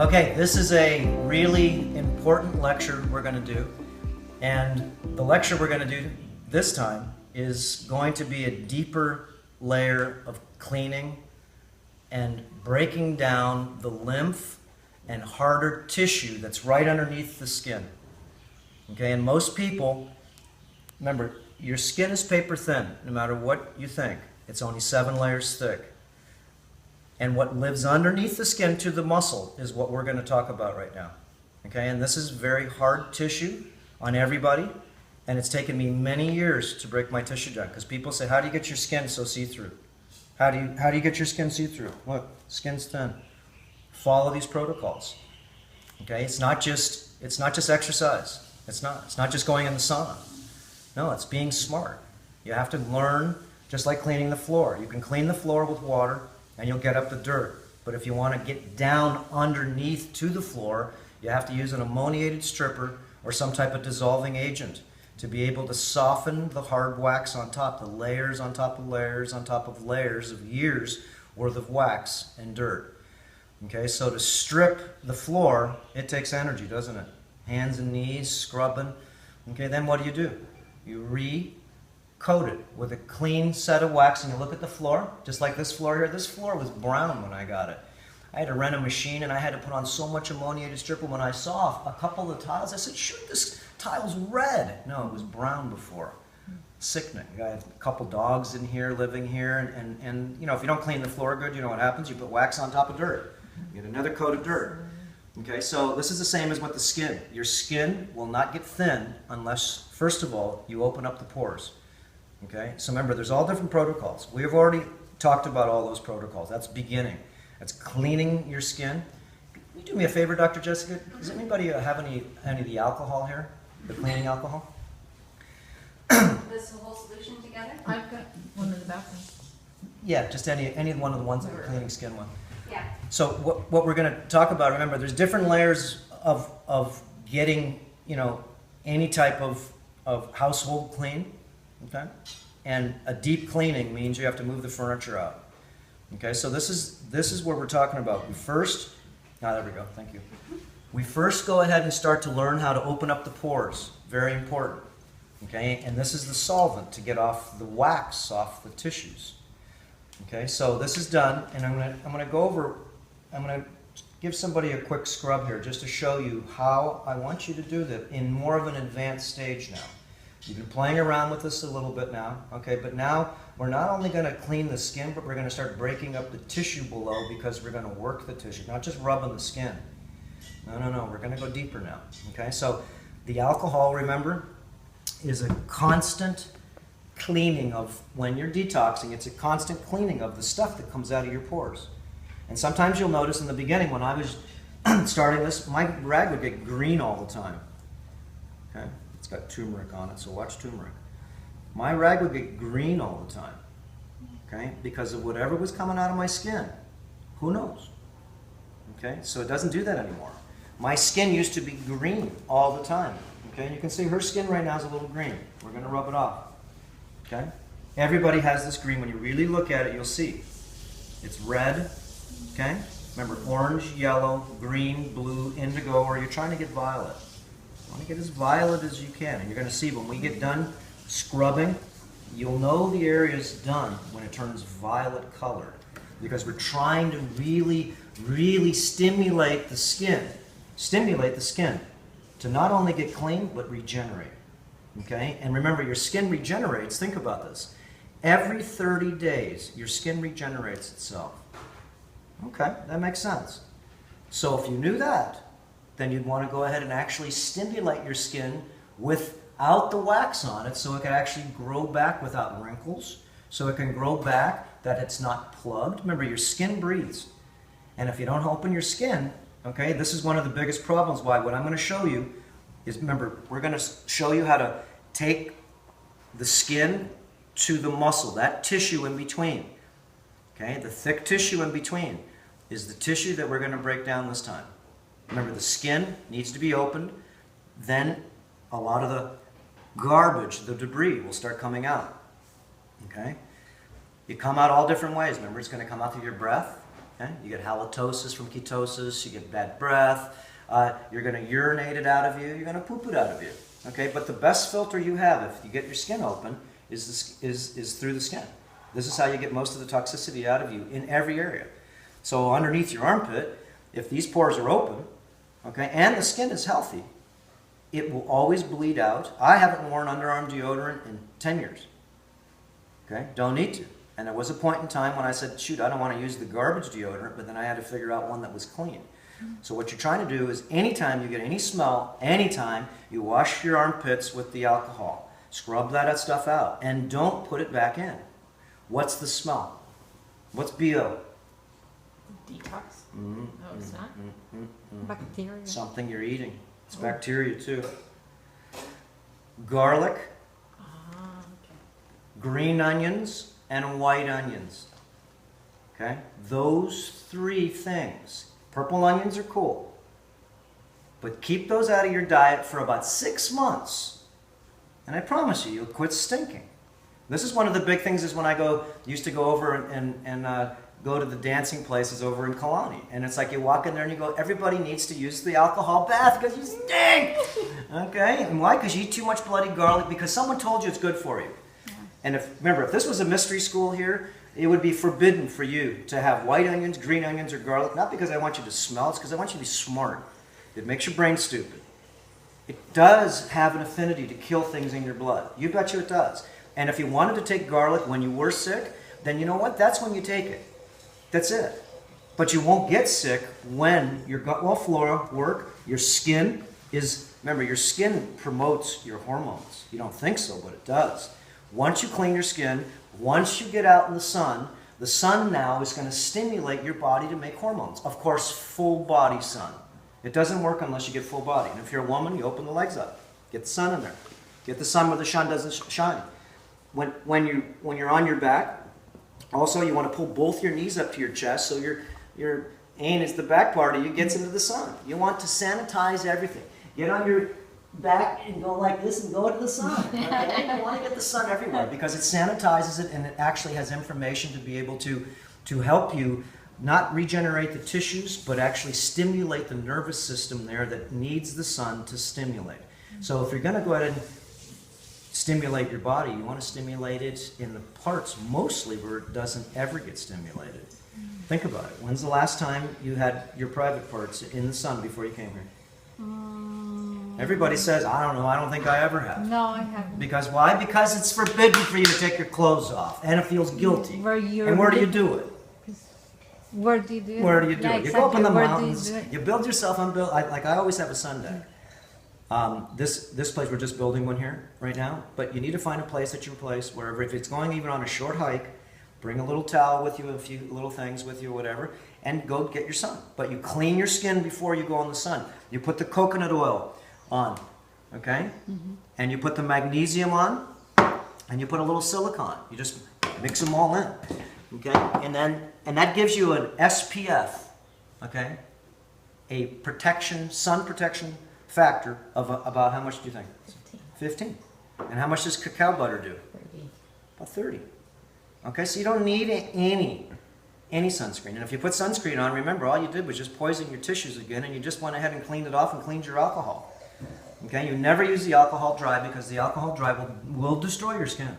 Okay, this is a really important lecture we're going to do, and the lecture we're going to do this time is going to be a deeper layer of cleaning and breaking down the lymph and harder tissue that's right underneath the skin. Okay, and most people, remember, your skin is paper thin, no matter what you think. It's only 7 layers thick. And what lives underneath the skin to the muscle is what we're going to talk about right now. Okay, and this is very hard tissue on everybody, and it's taken me many years to break my tissue down, because people say, how do you get your skin so see-through? How do you get your skin see-through? Look, skin's thin. Follow these protocols. Okay, it's not just exercise. It's not just going in the sauna. No, it's being smart. You have to learn, just like cleaning the floor. You can clean the floor with water and you'll get up the dirt. But if you want to get down underneath to the floor, you have to use an ammoniated stripper or some type of dissolving agent to be able to soften the hard wax on top, the layers on top of layers on top of layers of years worth of wax and dirt. Okay, so to strip the floor, it takes energy, doesn't it? Hands and knees, scrubbing. Okay, then what do? You re-coat it with a clean set of wax, and you look at the floor, just like this floor here. This floor was brown when I got it. I had to rent a machine, and I had to put on so much ammoniated stripper. When I saw a couple of the tiles, I said, shoot, this tile's red. No, it was brown before. Sickening. I have a couple dogs in here, living here, and you know, if you don't clean the floor good, you know what happens? You put wax on top of dirt. You get another coat of dirt. Okay, so this is the same as with the skin. Your skin will not get thin unless, first of all, you open up the pores. Okay, so remember, there's all different protocols. We have already talked about all those protocols. That's beginning. That's cleaning your skin. Can you do me a favor, Dr. Jessica? Does anybody have any of the alcohol here? The cleaning alcohol? This whole solution together? I've got one in the bathroom. Yeah, just any one of the ones that we're cleaning skin with. Yeah. So what we're going to talk about, remember, there's different layers of getting, you know, any type of household clean, okay? And a deep cleaning means you have to move the furniture out. Okay, so this is what we're talking about. There we go, thank you. We first go ahead and start to learn how to open up the pores. Very important. Okay, and this is the solvent to get off the wax off the tissues. Okay, so this is done, and I'm gonna give somebody a quick scrub here just to show you how I want you to do that in more of an advanced stage now. You've been playing around with this a little bit now, okay, but now we're not only going to clean the skin, but we're going to start breaking up the tissue below, because we're going to work the tissue, not just rubbing the skin. No, we're going to go deeper now, okay? So the alcohol, remember, is a constant cleaning of, when you're detoxing, it's a constant cleaning of the stuff that comes out of your pores. And sometimes you'll notice in the beginning when I was starting this, my rag would get green all the time. Okay? It's got turmeric on it, so watch turmeric. My rag would get green all the time. Okay? Because of whatever was coming out of my skin. Who knows? Okay? So it doesn't do that anymore. My skin used to be green all the time. Okay? And you can see her skin right now is a little green. We're going to rub it off. Okay? Everybody has this green. When you really look at it, you'll see. It's red. Okay? Remember, orange, yellow, green, blue, indigo, or you're trying to get violet. You want to get as violet as you can. And you're going to see when we get done scrubbing, you'll know the area is done when it turns violet colored. Because we're trying to really, really stimulate the skin. Stimulate the skin to not only get clean, but regenerate. Okay? And remember, your skin regenerates. Think about this. Every 30 days, your skin regenerates itself. Okay, that makes sense. So if you knew that, then you'd want to go ahead and actually stimulate your skin without the wax on it, so it can actually grow back without wrinkles, so it can grow back that it's not plugged. Remember, your skin breathes. And if you don't open your skin, okay, this is one of the biggest problems. Why? What I'm going to show you is, remember, we're going to show you how to take the skin to the muscle, that tissue in between. Okay, the thick tissue in between is the tissue that we're going to break down this time. Remember, the skin needs to be opened, then a lot of the garbage, the debris, will start coming out. Okay? You come out all different ways. Remember, it's going to come out through your breath, Okay? You get halitosis from ketosis, you get bad breath, you're going to urinate it out of you, you're going to poop it out of you. Okay? But the best filter you have if you get your skin open is through the skin. This is how you get most of the toxicity out of you in every area. So underneath your armpit, if these pores are open, okay, and the skin is healthy, it will always bleed out. I haven't worn underarm deodorant in 10 years. Okay? Don't need to. And there was a point in time when I said, shoot, I don't want to use the garbage deodorant, but then I had to figure out one that was clean. So what you're trying to do is anytime you get any smell, anytime you wash your armpits with the alcohol, scrub that stuff out, and don't put it back in. What's the smell? What's BO? Detox? No, it's not. Bacteria. Something you're eating. It's bacteria too. Garlic, Okay. green onions, and white onions. Okay? Those three things. Purple onions are cool. But keep those out of your diet for about 6 months. And I promise you, you'll quit stinking. This is one of the big things is when I used to go over and go to the dancing places over in Kalani. And it's like you walk in there and you go, everybody needs to use the alcohol bath because you stink. Okay? And why? Because you eat too much bloody garlic because someone told you it's good for you. Yeah. And remember, if this was a mystery school here, it would be forbidden for you to have white onions, green onions, or garlic. Not because I want you to smell, it's because I want you to be smart. It makes your brain stupid. It does have an affinity to kill things in your blood. You bet you it does. And if you wanted to take garlic when you were sick, then you know what? That's when you take it. That's it. But you won't get sick when your gut wall flora work, your skin is, remember, your skin promotes your hormones. You don't think so, but it does. Once you clean your skin, once you get out in the sun now is going to stimulate your body to make hormones. Of course, full body sun. It doesn't work unless you get full body. And if you're a woman, you open the legs up. Get the sun in there. Get the sun where the sun doesn't shine. When you're on your back, also you want to pull both your knees up to your chest so your anus, the back part of you, gets into the sun. You want to sanitize everything. Get on your back and go like this and go to the sun. Okay? You want to get the sun everywhere because it sanitizes it and it actually has information to be able to help you not regenerate the tissues, but actually stimulate the nervous system there that needs the sun to stimulate. So if you're going to go ahead and stimulate your body, you want to stimulate it in the parts mostly where it doesn't ever get stimulated. Think about it. When's the last time you had your private parts in the sun before you came here? Everybody says, I don't know, I don't think I ever have. No, I haven't. Because why? Because it's forbidden for you to take your clothes off, and it feels guilty. And where do you do it? Where do you do it? Where do you do Yeah, it? You go up in the exactly. Where do mountains, you do it? you build yourself like I always have a sun deck. This place, we're just building one here right now, but you need to find a place that you place wherever, if it's going even on a short hike, bring a little towel with you, a few little things with you, whatever, and go get your sun. But you clean your skin before you go in the sun. You put the coconut oil on, okay? And you put the magnesium on, and you put a little silicone. You just mix them all in, okay? And that gives you an SPF, okay? A sun protection factor of about how much do you think? 15. And how much does cacao butter do? 30. About 30. Okay, so you don't need any sunscreen. And if you put sunscreen on, remember, all you did was just poison your tissues again, and you just went ahead and cleaned it off and cleaned your alcohol. Okay, you never use the alcohol dry because the alcohol dry will destroy your skin.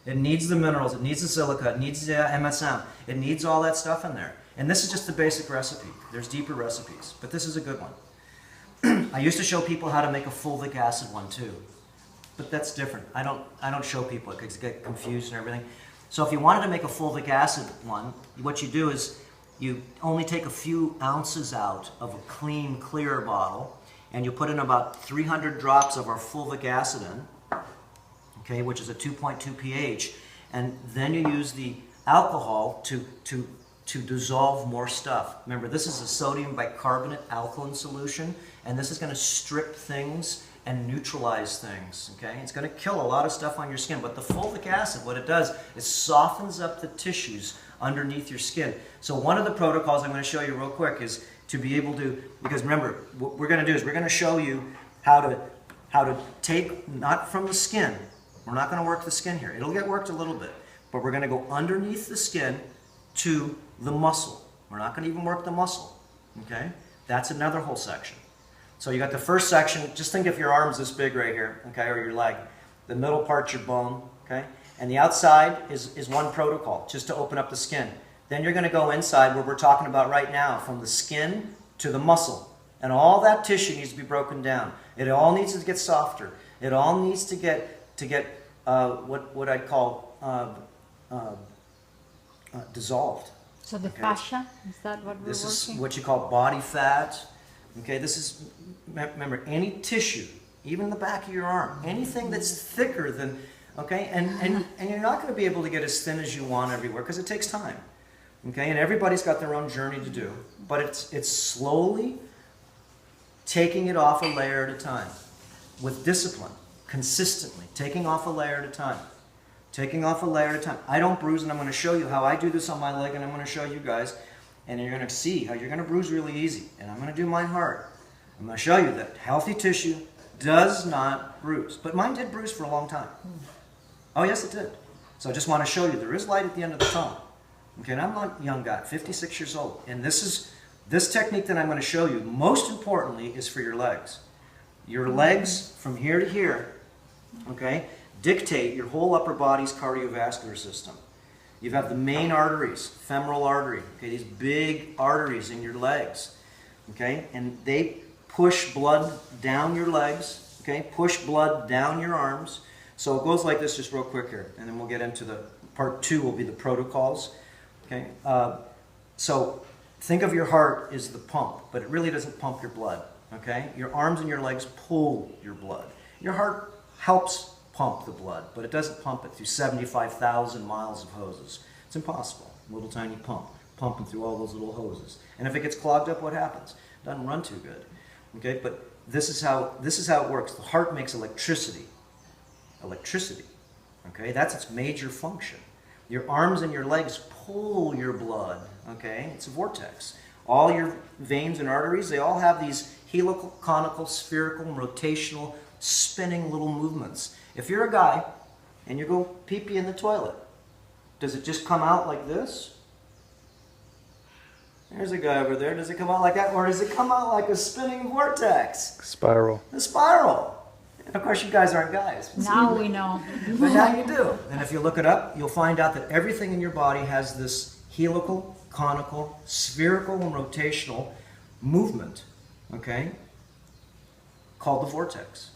It needs the minerals, it needs the silica, it needs the MSM, it needs all that stuff in there. And this is just the basic recipe. There's deeper recipes, but this is a good one. I used to show people how to make a fulvic acid one too, but that's different. I don't show people it because they get confused and everything. So if you wanted to make a fulvic acid one, what you do is you only take a few ounces out of a clean, clear bottle, and you put in about 300 drops of our fulvic acid in, okay, which is a 2.2 pH, and then you use the alcohol to dissolve more stuff. Remember, this is a sodium bicarbonate alkaline solution, and this is going to strip things and neutralize things, okay? It's going to kill a lot of stuff on your skin, but the fulvic acid, what it does, it softens up the tissues underneath your skin. So one of the protocols I'm going to show you real quick is to be able to, because remember, what we're going to do is we're going to show you how to take, not from the skin, we're not going to work the skin here. It'll get worked a little bit, but we're going to go underneath the skin to the muscle. We're not going to even work the muscle, okay? That's another whole section. So you got the first section, just think if your arm's this big right here, okay, or your leg. The middle part's your bone, okay? And the outside is one protocol, just to open up the skin. Then you're going to go inside where we're talking about right now, from the skin to the muscle. And all that tissue needs to be broken down. It all needs to get softer. It all needs to get what I'd call dissolved. So the Okay. fascia, is that what we're This is working? what you call body fat. Okay, this is, remember, any tissue, even the back of your arm, anything that's thicker than, okay, and you're not going to be able to get as thin as you want everywhere because it takes time. Okay, and everybody's got their own journey to do, but it's slowly taking it off a layer at a time with discipline, consistently, taking off a layer at a time. Taking off a layer at a time. I don't bruise, and I'm going to show you how I do this on my leg, and I'm going to show you guys, and you're going to see how you're going to bruise really easy. And I'm going to do mine hard. I'm going to show you that healthy tissue does not bruise. But mine did bruise for a long time. Oh, yes, it did. So I just want to show you there is light at the end of the tunnel. Okay, and I'm not a young guy, 56 years old. And this technique that I'm going to show you, most importantly, is for your legs. Your legs from here to here, okay, dictate your whole upper body's cardiovascular system. You have the main arteries, femoral artery, okay, these big arteries in your legs, okay, and they push blood down your legs, okay, push blood down your arms. So it goes like this, just real quick here, and then we'll get into the part 2 will be the protocols, okay. So think of your heart as the pump, but it really doesn't pump your blood, okay. Your arms and your legs pull your blood. Your heart helps pump the blood, but it doesn't pump it through 75,000 miles of hoses. It's impossible. Little tiny pump, pumping through all those little hoses. And if it gets clogged up, what happens? It doesn't run too good. Okay, but this is how it works. The heart makes electricity. Electricity. Okay, that's its major function. Your arms and your legs pull your blood. Okay, it's a vortex. All your veins and arteries, they all have these helical, conical, spherical, rotational, spinning little movements. If you're a guy and you go pee-pee in the toilet, does it just come out like this? There's a guy over there. Does it come out like that? Or does it come out like a spinning vortex? Spiral. A spiral. And of course, you guys aren't guys. Now we know. But now you do. And if you look it up, you'll find out that everything in your body has this helical, conical, spherical, and rotational movement, okay, called the vortex.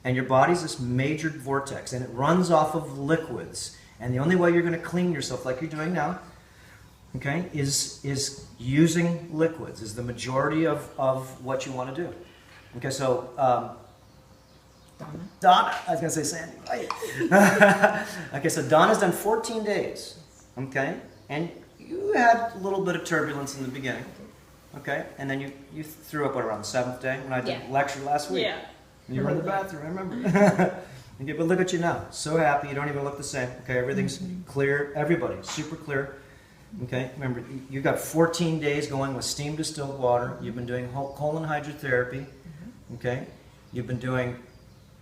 And your body's this major vortex, and it runs off of liquids. And the only way you're going to clean yourself, like you're doing now, okay, is using liquids, is the majority of what you want to do. Okay, so, Donna, I was going to say Sandy. Okay, so Donna's done 14 days, okay, and you had a little bit of turbulence in the beginning, okay, and then you threw up around the 7th day when I did the lecture last week. Yeah. You were in the bathroom, I remember. Okay, but look at you now. So happy. You don't even look the same. Okay, everything's clear. Everybody, super clear. Okay, remember, you got 14 days going with steam distilled water. You've been doing colon hydrotherapy. Okay, you've been doing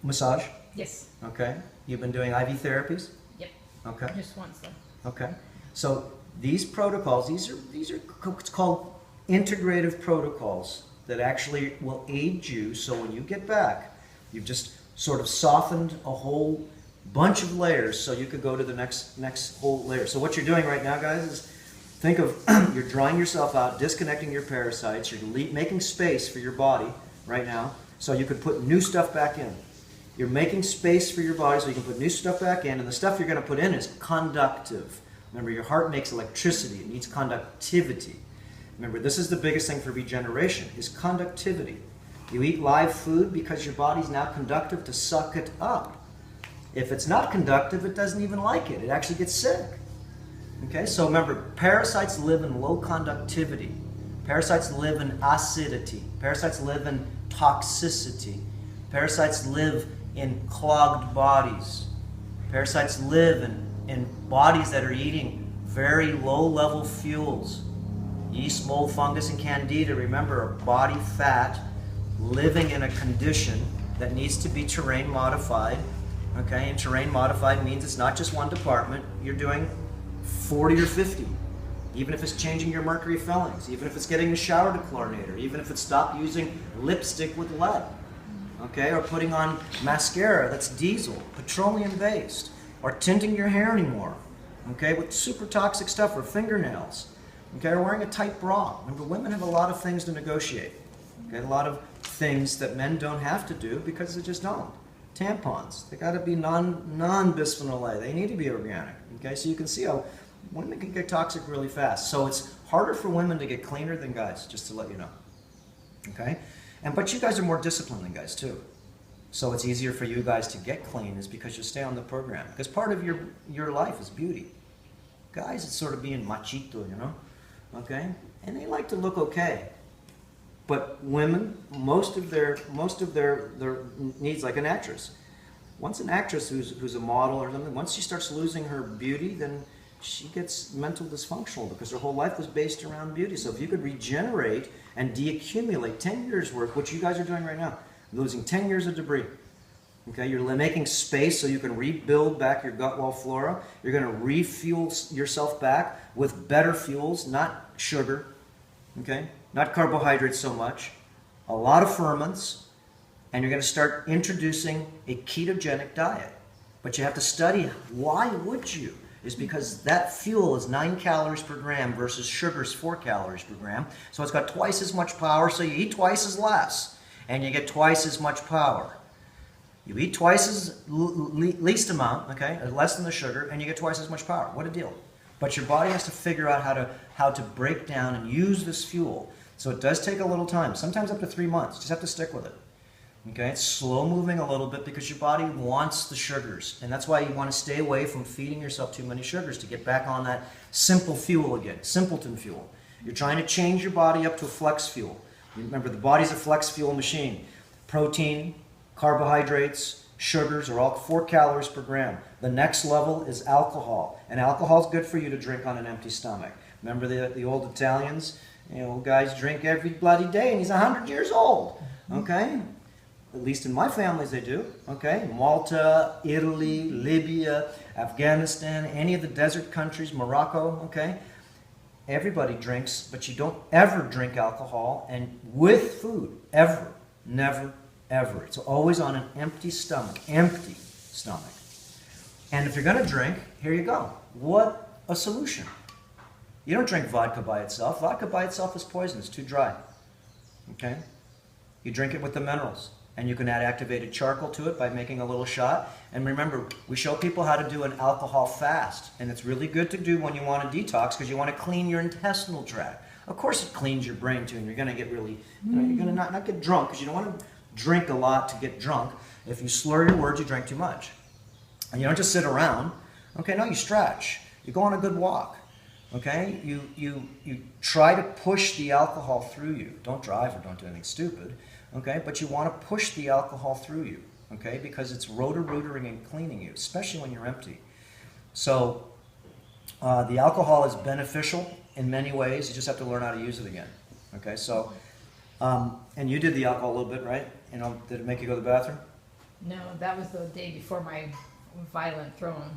massage. Yes. Okay, you've been doing IV therapies. Yep. Okay. Just once though. Okay, so these protocols, these are what's called integrative protocols that actually will aid you. So when you get back, you've just sort of softened a whole bunch of layers, so you could go to the next whole layer. So what you're doing right now, guys, is think of you're drying yourself out, disconnecting your parasites. You're making space for your body right now, so you could put new stuff back in. You're making space for your body so you can put new stuff back in, and the stuff you're going to put in is conductive. Remember, your heart makes electricity. It needs conductivity. Remember, this is the biggest thing for regeneration, is conductivity. You eat live food because your body's now conductive to suck it up. If it's not conductive, it doesn't even like it. It actually gets sick. Okay, so remember, parasites live in low conductivity. Parasites live in acidity. Parasites live in toxicity. Parasites live in clogged bodies. Parasites live in bodies that are eating very low-level fuels. Yeast, mold, fungus, and candida, remember, are body fat living in a condition that needs to be terrain modified. Okay, and terrain modified means it's not just one department. You're doing 40 or 50. even if it's changing your mercury fillings, even if it's getting a shower dechlorinator, even if it's stop using lipstick with lead, okay, or putting on mascara that's diesel, petroleum based, or tinting your hair anymore, okay, with super toxic stuff, or fingernails, okay, or wearing a tight bra. Remember, women have a lot of things to negotiate, okay, a lot of things that men don't have to do because they just don't. Tampons, they got to be non-bisphenol A. They need to be organic, okay, so you can see how women can get toxic really fast. So it's harder for women to get cleaner than guys, just to let you know, okay. But you guys are more disciplined than guys too. So it's easier for you guys to get clean is because you stay on the program. Because part of your life is beauty. Guys, it's sort of being machito, you know? Okay? And they like to look okay. But women, most of their needs, like an actress. Once an actress who's a model or something, once she starts losing her beauty, then she gets mental dysfunctional because her whole life was based around beauty. So if you could regenerate and deaccumulate 10 years worth, which you guys are doing right now, losing 10 years of debris. Okay, you're making space so you can rebuild back your gut wall flora. You're going to refuel yourself back with better fuels, not sugar, okay, not carbohydrates so much, a lot of ferments, and you're going to start introducing a ketogenic diet. But you have to study why would you? Is because that fuel is 9 calories per gram versus sugar is 4 calories per gram. So it's got twice as much power, so you eat twice as less, and you get twice as much power. You eat twice as least amount, okay, less than the sugar, and you get twice as much power. What a deal. But your body has to figure out how to break down and use this fuel. So it does take a little time, sometimes up to 3 months. Just have to stick with it. Okay, it's slow moving a little bit because your body wants the sugars. And that's why you want to stay away from feeding yourself too many sugars to get back on that simple fuel again, simpleton fuel. You're trying to change your body up to a flex fuel. Remember, the body's a flex fuel machine. Protein, carbohydrates, sugars are all 4 calories per gram. The next level is alcohol. And alcohol is good for you to drink on an empty stomach. Remember the old Italians? You know, guys drink every bloody day and he's 100 years old. Okay? At least in my families they do, okay? Malta, Italy, Libya, Afghanistan, any of the desert countries, Morocco, okay? Everybody drinks, but you don't ever drink alcohol and with food, ever, never, ever. It's always on an empty stomach, empty stomach. And if you're gonna drink, here you go. What a solution. You don't drink vodka by itself. Vodka by itself is poison, it's too dry, okay? You drink it with the minerals. And you can add activated charcoal to it by making a little shot. And remember, we show people how to do an alcohol fast. And it's really good to do when you want to detox because you want to clean your intestinal tract. Of course it cleans your brain too, and you're going to get really, you're going to not get drunk because you don't want to drink a lot to get drunk. If you slur your words, you drink too much. And you don't just sit around. Okay, no, you stretch. You go on a good walk. Okay, you try to push the alcohol through you. Don't drive or don't do anything stupid. Okay, but you want to push the alcohol through you, okay, because it's rotor-rootering and cleaning you, especially when you're empty. So the alcohol is beneficial in many ways. You just have to learn how to use it again. Okay, so, and you did the alcohol a little bit, right? You know, did it make you go to the bathroom? No, that was the day before my violent throwing,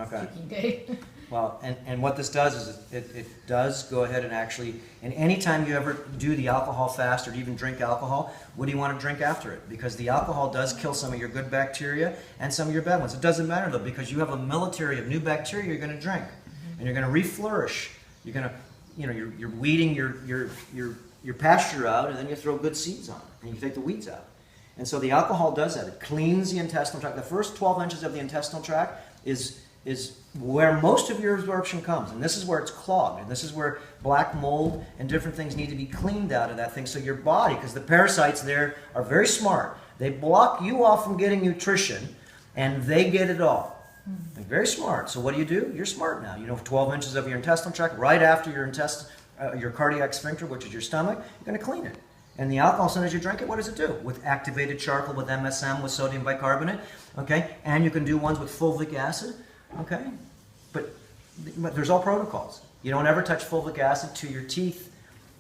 kicking day. Well, and what this does is it does go ahead and actually, and anytime you ever do the alcohol fast or even drink alcohol, what do you want to drink after it? Because the alcohol does kill some of your good bacteria and some of your bad ones. It doesn't matter though, because you have a military of new bacteria you're going to drink, and you're going to reflourish. You're going to, you're weeding your pasture out, and then you throw good seeds on it, and you take the weeds out. And so the alcohol does that. It cleans the intestinal tract. The first 12 inches of the intestinal tract is where most of your absorption comes, and this is where it's clogged, and this is where black mold and different things need to be cleaned out of that thing. So your body, because the parasites there are very smart, they block you off from getting nutrition, and they get it all. They're very smart. So what do? You're smart now. You know, 12 inches of your intestinal tract, right after your cardiac sphincter, which is your stomach, you're going to clean it. And the alcohol, as soon as you drink it, what does it do? With activated charcoal, with MSM, with sodium bicarbonate, okay? And you can do ones with fulvic acid. Okay, but there's all protocols. You don't ever touch fulvic acid to your teeth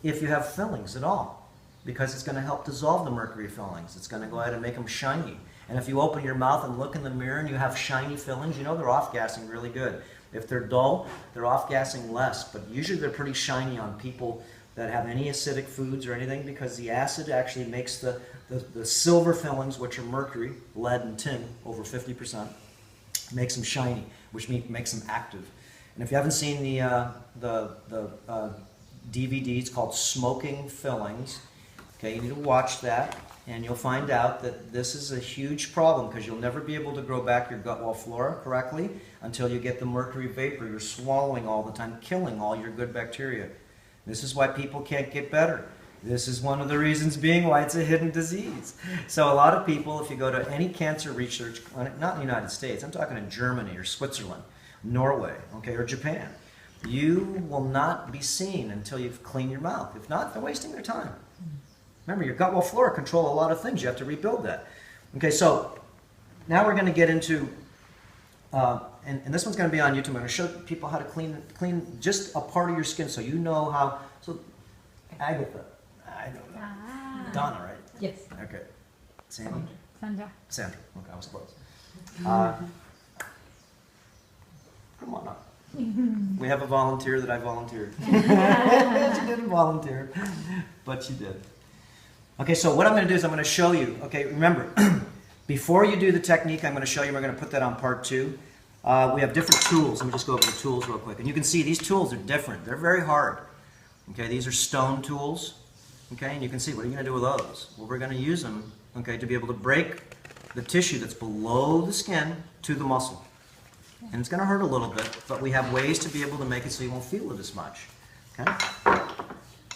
if you have fillings at all, because it's going to help dissolve the mercury fillings. It's going to go ahead and make them shiny. And if you open your mouth and look in the mirror and you have shiny fillings, you know they're off-gassing really good. If they're dull, they're off-gassing less, but usually they're pretty shiny on people that have any acidic foods or anything, because the acid actually makes the silver fillings, which are mercury, lead, and tin, over 50%, makes them shiny, which makes them active. And if you haven't seen the DVD, it's called Smoking Fillings. Okay, you need to watch that, and you'll find out that this is a huge problem, because you'll never be able to grow back your gut wall flora correctly until you get the mercury vapor you're swallowing all the time, killing all your good bacteria. This is why people can't get better. This is one of the reasons being why it's a hidden disease. So a lot of people, if you go to any cancer research clinic, not in the United States, I'm talking in Germany or Switzerland, Norway, okay, or Japan, you will not be seen until you've cleaned your mouth. If not, they're wasting their time. Remember, your gut wall flora control a lot of things. You have to rebuild that. Okay, so now we're going to get into, and this one's going to be on YouTube. I'm going to show people how to clean just a part of your skin, so you know how. So, Agatha, I don't know. Ah. Donna, right? Yes. Okay. Sandy? Sandra. Sandra. Okay, I was close. Come on up. We have a volunteer that I volunteered. She didn't volunteer, but she did. Okay, so what I'm going to do is I'm going to show you. Okay, remember, before you do the technique, I'm going to show you. We're going to put that on part 2. We have different tools. Let me just go over the tools real quick. And you can see these tools are different. They're very hard. Okay, these are stone tools. Okay, and you can see, what are you going to do with those? Well, we're going to use them, okay, to be able to break the tissue that's below the skin to the muscle. And it's going to hurt a little bit, but we have ways to be able to make it so you won't feel it as much. Okay?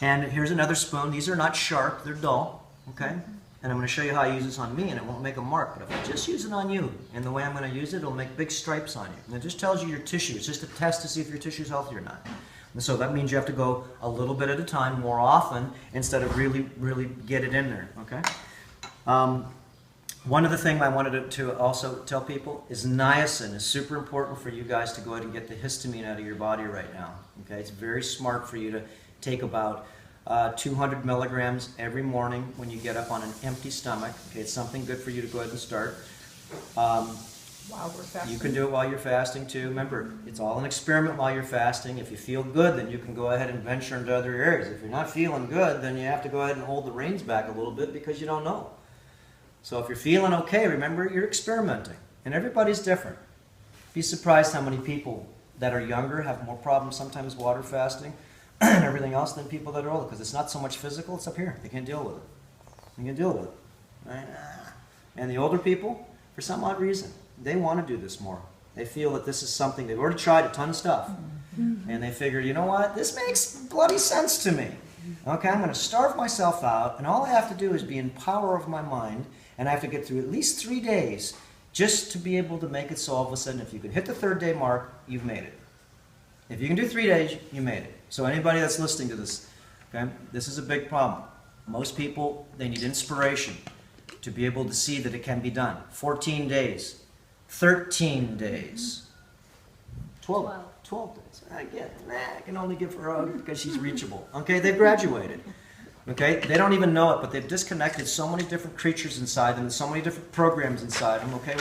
And here's another spoon. These are not sharp, they're dull. Okay? And I'm going to show you how I use this on me, and it won't make a mark. But if I just use it on you, and the way I'm going to use it, it'll make big stripes on you. And it just tells you your tissue. It's just a test to see if your tissue is healthy or not. And so that means you have to go a little bit at a time, more often, instead of really, really get it in there. Okay? One of the things I wanted to also tell people is niacin is super important for you guys to go ahead and get the histamine out of your body right now. Okay? It's very smart for you to take about 200 milligrams every morning when you get up on an empty stomach. Okay, it's something good for you to go ahead and start. While we're fasting. You can do it while you're fasting too. Remember, it's all an experiment while you're fasting. If you feel good, then you can go ahead and venture into other areas. If you're not feeling good, then you have to go ahead and hold the reins back a little bit because you don't know. So if you're feeling okay, remember, you're experimenting. And everybody's different. Be surprised how many people that are younger have more problems sometimes water fasting and everything else than people that are older, because it's not so much physical, it's up here. They can't deal with it. You can deal with it. Right? And the older people, for some odd reason, they want to do this more. They feel that this is something, they've already tried a ton of stuff. And they figure, you know what, this makes bloody sense to me. Okay, I'm going to starve myself out, and all I have to do is be in power of my mind, and I have to get through at least 3 days just to be able to make it so all of a sudden, if you can hit the 3rd day mark, you've made it. If you can do 3 days, you made it. So anybody that's listening to this, okay, this is a big problem. Most people, they need inspiration to be able to see that it can be done. 14 days, 13 days, 12 days. I can only give her a hug because she's reachable. Okay, they've graduated. Okay, they don't even know it, but they've disconnected so many different creatures inside them and so many different programs inside them. Okay,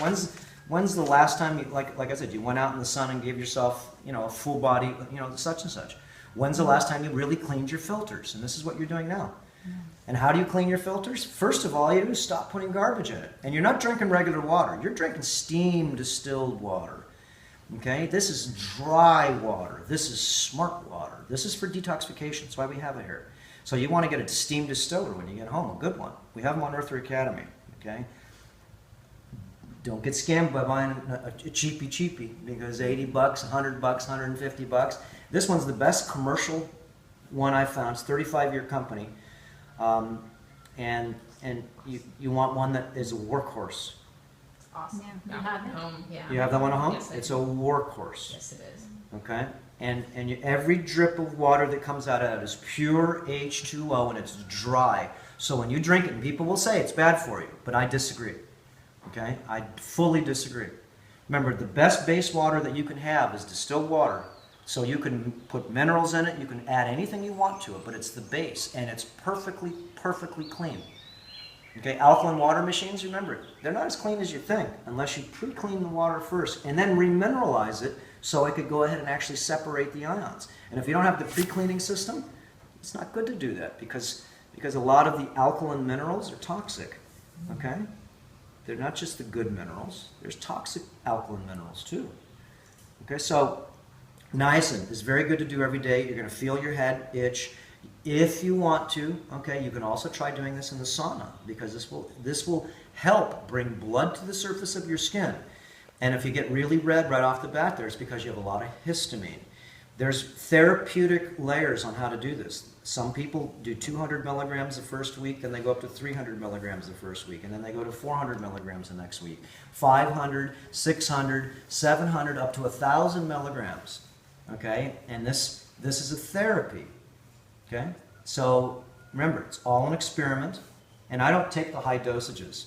when's the last time, you, like I said, you went out in the sun and gave yourself, a full body, such and such? When's the last time you really cleaned your filters? And this is what you're doing now. And how do you clean your filters? First of all, you do is stop putting garbage in it. And you're not drinking regular water. You're drinking steam distilled water. Okay? This is dry water. This is smart water. This is for detoxification. That's why we have it here. So you want to get a steam distiller when you get home, a good one. We have them on Earther Academy. Okay? Don't get scammed by buying a cheapy, because $80, $100, $150. This one's the best commercial one I found. It's a 35-year company. And you want one that is a workhorse. Awesome. Yeah, you have it. Yeah. You have that one at home? Yes, I It's do. a workhorse. Yes, it is. Okay? And every drip of water that comes out of it is pure H2O, and it's dry. So when you drink it, and people will say it's bad for you, but I disagree. Okay? I fully disagree. Remember, the best base water that you can have is distilled water. So you can put minerals in it, you can add anything you want to it, but it's the base, and it's perfectly, perfectly clean. Okay, alkaline water machines, remember, they're not as clean as you think unless you pre-clean the water first and then remineralize it so it could go ahead and actually separate the ions. And if you don't have the pre-cleaning system, it's not good to do that because a lot of the alkaline minerals are toxic. Okay? They're not just the good minerals. There's toxic alkaline minerals too. Okay, so niacin is very good to do every day. You're going to feel your head itch. If you want to, okay, you can also try doing this in the sauna because this will help bring blood to the surface of your skin. And if you get really red right off the bat there, it's because you have a lot of histamine. There's therapeutic layers on how to do this. Some people do 200 milligrams the first week, then they go up to 300 milligrams the first week, and then they go to 400 milligrams the next week. 500, 600, 700, up to 1,000 milligrams. Okay, and this is a therapy. Okay, so remember, it's all an experiment, and I don't take the high dosages.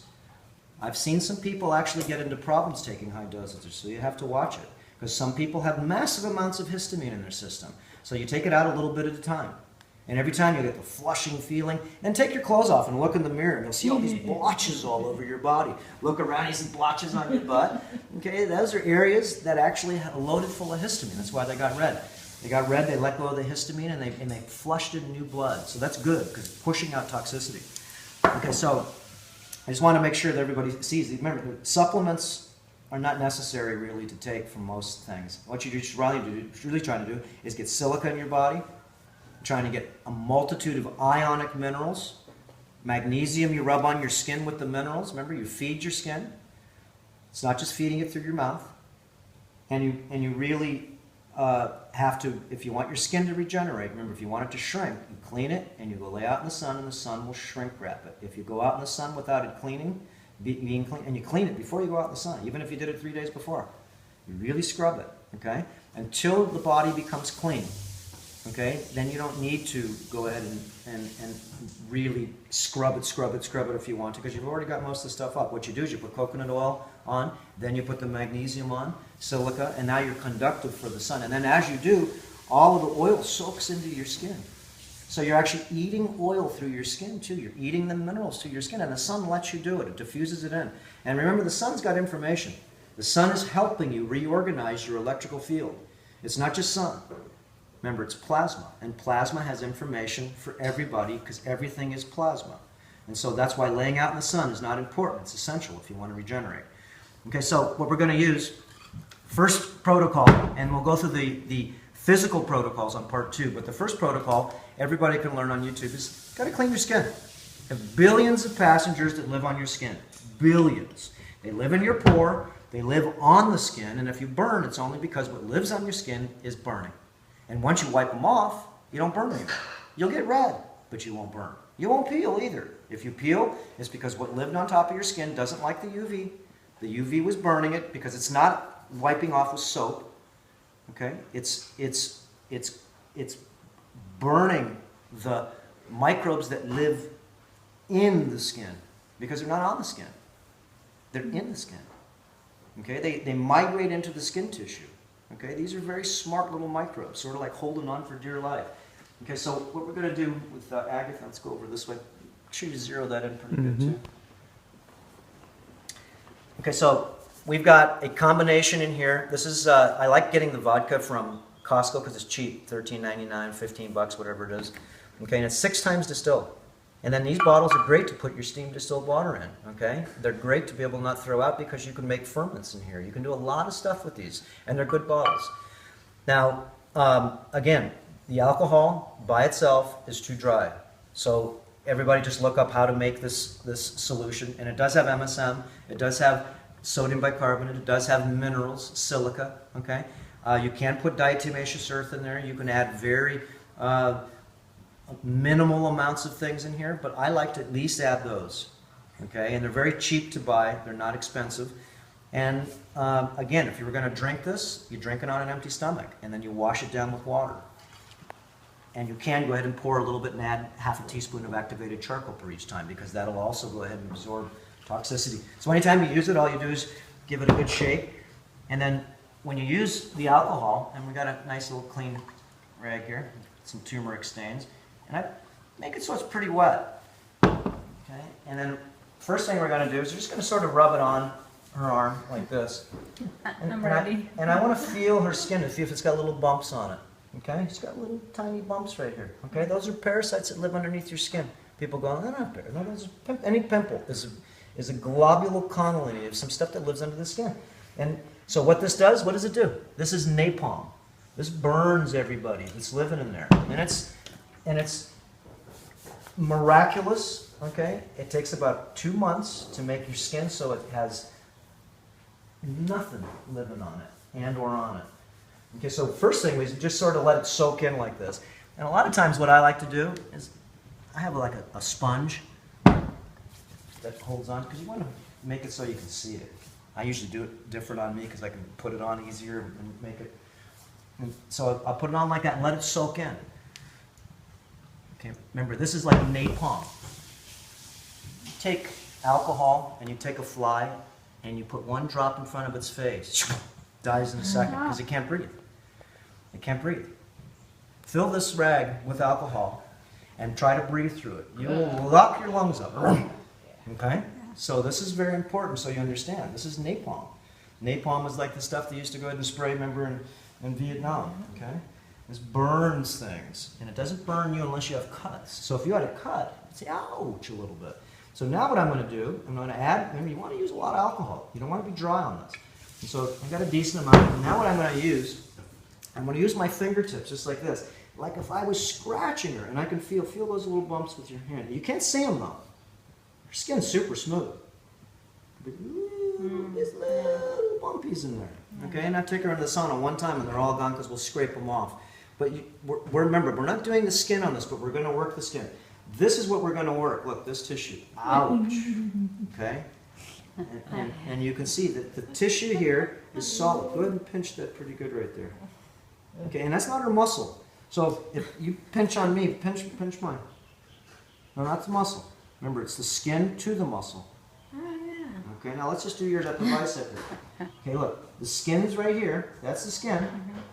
I've seen some people actually get into problems taking high dosages, so you have to watch it. Because some people have massive amounts of histamine in their system. So you take it out a little bit at a time. And every time you get the flushing feeling, and take your clothes off and look in the mirror, and you'll see all these blotches all over your body. Look around, you see blotches on your butt. Okay, those are areas that actually are loaded full of histamine. That's why they got red. They got red, they let go of the histamine, and they flushed in new blood. So that's good, because it's pushing out toxicity. Okay, so I just want to make sure that everybody sees. Remember, the supplements are not necessary really to take for most things. What you're really trying to do is get silica in your body, trying to get a multitude of ionic minerals. Magnesium you rub on your skin with the minerals. Remember, you feed your skin. It's not just feeding it through your mouth. And you really have to, if you want your skin to regenerate, remember, if you want it to shrink, you clean it and you go lay out in the sun and the sun will shrink wrap it. If you go out in the sun without it cleaning, being clean, and you clean it before you go out in the sun, even if you did it 3 days before. You really scrub it, okay? Until the body becomes clean, okay? Then you don't need to go ahead and really scrub it if you want to, because you've already got most of the stuff up. What you do is you put coconut oil on, then you put the magnesium on, silica, and now you're conductive for the sun. And then as you do, all of the oil soaks into your skin. So you're actually eating oil through your skin too. You're eating the minerals through your skin, and the sun lets you do it. It diffuses it in. And remember, the sun's got information. The sun is helping you reorganize your electrical field. It's not just sun. Remember, it's plasma, and plasma has information for everybody because everything is plasma. And so that's why laying out in the sun is not important. It's essential if you want to regenerate. Okay, so what we're going to use, first protocol, and we'll go through the physical protocols on part 2, but the first protocol everybody can learn on YouTube is got to clean your skin. You have billions of passengers that live on your skin. Billions. They live in your pore, they live on the skin, and if you burn, it's only because what lives on your skin is burning. And once you wipe them off, you don't burn anymore. You'll get red, but you won't burn. You won't peel either. If you peel, it's because what lived on top of your skin doesn't like the UV. The UV was burning it because it's not wiping off with soap. Okay, it's burning the microbes that live in the skin because they're not on the skin. They're in the skin. Okay, they migrate into the skin tissue. Okay, these are very smart little microbes, sort of like holding on for dear life. Okay, so what we're going to do with Agatha, let's go over this way. Make sure you zero that in pretty good too. Okay, so we've got a combination in here. This is, I like getting the vodka from Costco because it's cheap, $13.99, $15, whatever it is. Okay, and it's 6 times distilled. And then these bottles are great to put your steam distilled water in, okay? They're great to be able to not throw out because you can make ferments in here. You can do a lot of stuff with these, and they're good bottles. Now, again, the alcohol by itself is too dry. So everybody just look up how to make this solution, and it does have MSM, it does have sodium bicarbonate, it does have minerals, silica, okay? You can put diatomaceous earth in there. You can add very minimal amounts of things in here, but I like to at least add those, okay? And they're very cheap to buy. They're not expensive. And again, if you were going to drink this, you drink it on an empty stomach, and then you wash it down with water. And you can go ahead and pour a little bit and add half a teaspoon of activated charcoal per each time, because that'll also go ahead and absorb toxicity. So anytime you use it, all you do is give it a good shake. And then when you use the alcohol, and we got a nice little clean rag here, some turmeric stains, and I make it so it's pretty wet. Okay? And then first thing we're going to do is we're just going to sort of rub it on her arm like this. I'm ready. And I want to feel her skin to see if it's got little bumps on it. Okay? It's got little tiny bumps right here. Okay? Those are parasites that live underneath your skin. People go, they're not parasites. No, those are any pimple is a globule colony of some stuff that lives under the skin. And so what this does, what does it do? This is napalm. This burns everybody that's living in there. And it's miraculous, okay? It takes about 2 months to make your skin so it has nothing living on it and or on it. Okay, so first thing is just sort of let it soak in like this. And a lot of times what I like to do is I have like a sponge that holds on, because you want to make it so you can see it. I usually do it different on me because I can put it on easier and make it. And so I'll put it on like that and let it soak in. Okay, remember this is like napalm. You take alcohol and you take a fly and you put 1 drop in front of its face. Dies in a second because it can't breathe. It can't breathe. Fill this rag with alcohol and try to breathe through it. You will lock your lungs up. Okay? So this is very important so you understand. This is napalm. Napalm is like the stuff they used to go ahead and spray, remember, in Vietnam. Okay? This burns things. And it doesn't burn you unless you have cuts. So if you had a cut, you'd say, ouch, a little bit. So now what I'm going to do, I'm going to add, remember, you want to use a lot of alcohol. You don't want to be dry on this. And so I've got a decent amount. And now what I'm going to use, I'm going to use my fingertips just like this. Like if I was scratching her, and I can feel those little bumps with your hand. You can't see them though. Her skin's super smooth. But there's little bumpies in there. Okay, and I take her into the sauna one time and they're all gone because we'll scrape them off. But remember, we're not doing the skin on this, but we're going to work the skin. This is what we're going to work. Look, this tissue. Ouch. Okay? And you can see that the tissue here is solid. Go ahead and pinch that pretty good right there. Okay, and that's not her muscle. So if you pinch on me, pinch mine. No, not the muscle. Remember, it's the skin to the muscle. Okay, now let's just do yours at the bicep here. Okay, look, the skin's right here. That's the skin.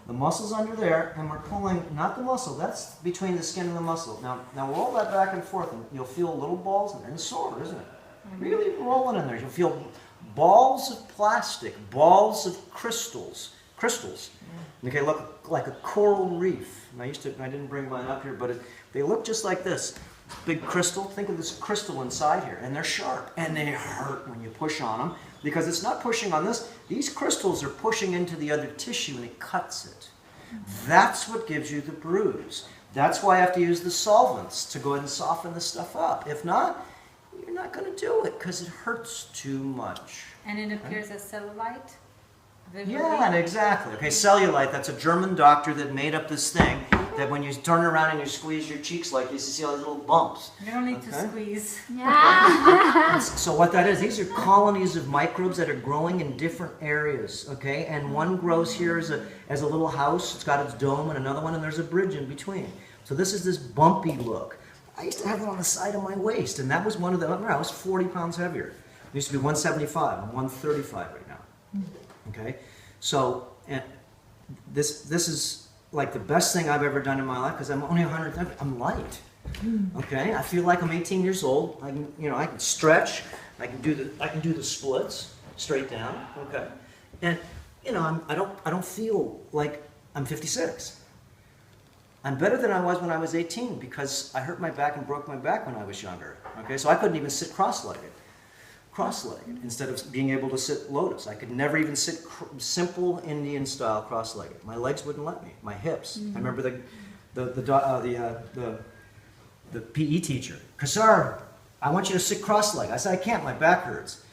The muscle's under there, and we're pulling, not the muscle, that's between the skin and the muscle. Now roll that back and forth, and you'll feel little balls in there. And it's sore, isn't it? Really rolling in there. You'll feel balls of plastic, balls of crystals. Okay, look like a coral reef. And I didn't bring mine up here, but they look just like this. Big crystal. Think of this crystal inside here, and they're sharp, and they hurt when you push on them because it's not pushing on this. These crystals are pushing into the other tissue, and it cuts it. That's what gives you the bruise. That's why I have to use the solvents to go ahead and soften this stuff up. If not, you're not going to do it because it hurts too much. And it appears as cellulite? Yeah, exactly. Okay, cellulite, that's a German doctor that made up this thing that when you turn around and you squeeze your cheeks like this, you see all these little bumps. You don't need to squeeze. Yeah. So what that is, these are colonies of microbes that are growing in different areas, okay? And one grows here as a little house. It's got its dome, and another one, and there's a bridge in between. So this is this bumpy look. I used to have it on the side of my waist, and that was one of the, I was 40 pounds heavier. It used to be 175. I'm 135 right now. Okay, so and this is like the best thing I've ever done in my life because I'm only 100. I'm light. Okay, I feel like I'm 18 years old. I can stretch. I can do the splits straight down. Okay, and I don't feel like I'm 56. I'm better than I was when I was 18 because I hurt my back and broke my back when I was younger. Okay, so I couldn't even sit cross-legged instead of being able to sit lotus. I could never even sit simple Indian style cross-legged. My legs wouldn't let me. My hips. I remember the PE teacher. Cassar, I want you to sit cross-legged. I said, I can't. My back hurts.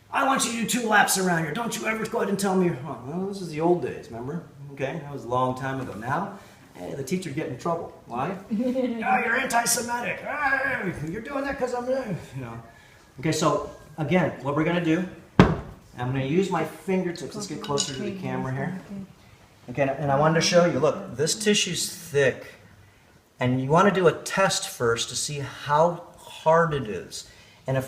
I want you to do 2 laps around here. Don't you ever go ahead and tell me you're wrong. Well, this is the old days, remember? Okay, that was a long time ago. Now, hey, the teacher get in trouble. Why? Oh, you're anti-Semitic. Hey, you're doing that because I'm, Okay, so again, what we're going to do, I'm going to use my fingertips. Let's get closer to the camera here. Okay, and I wanted to show you, look, this tissue's thick. And you want to do a test first to see how hard it is. And if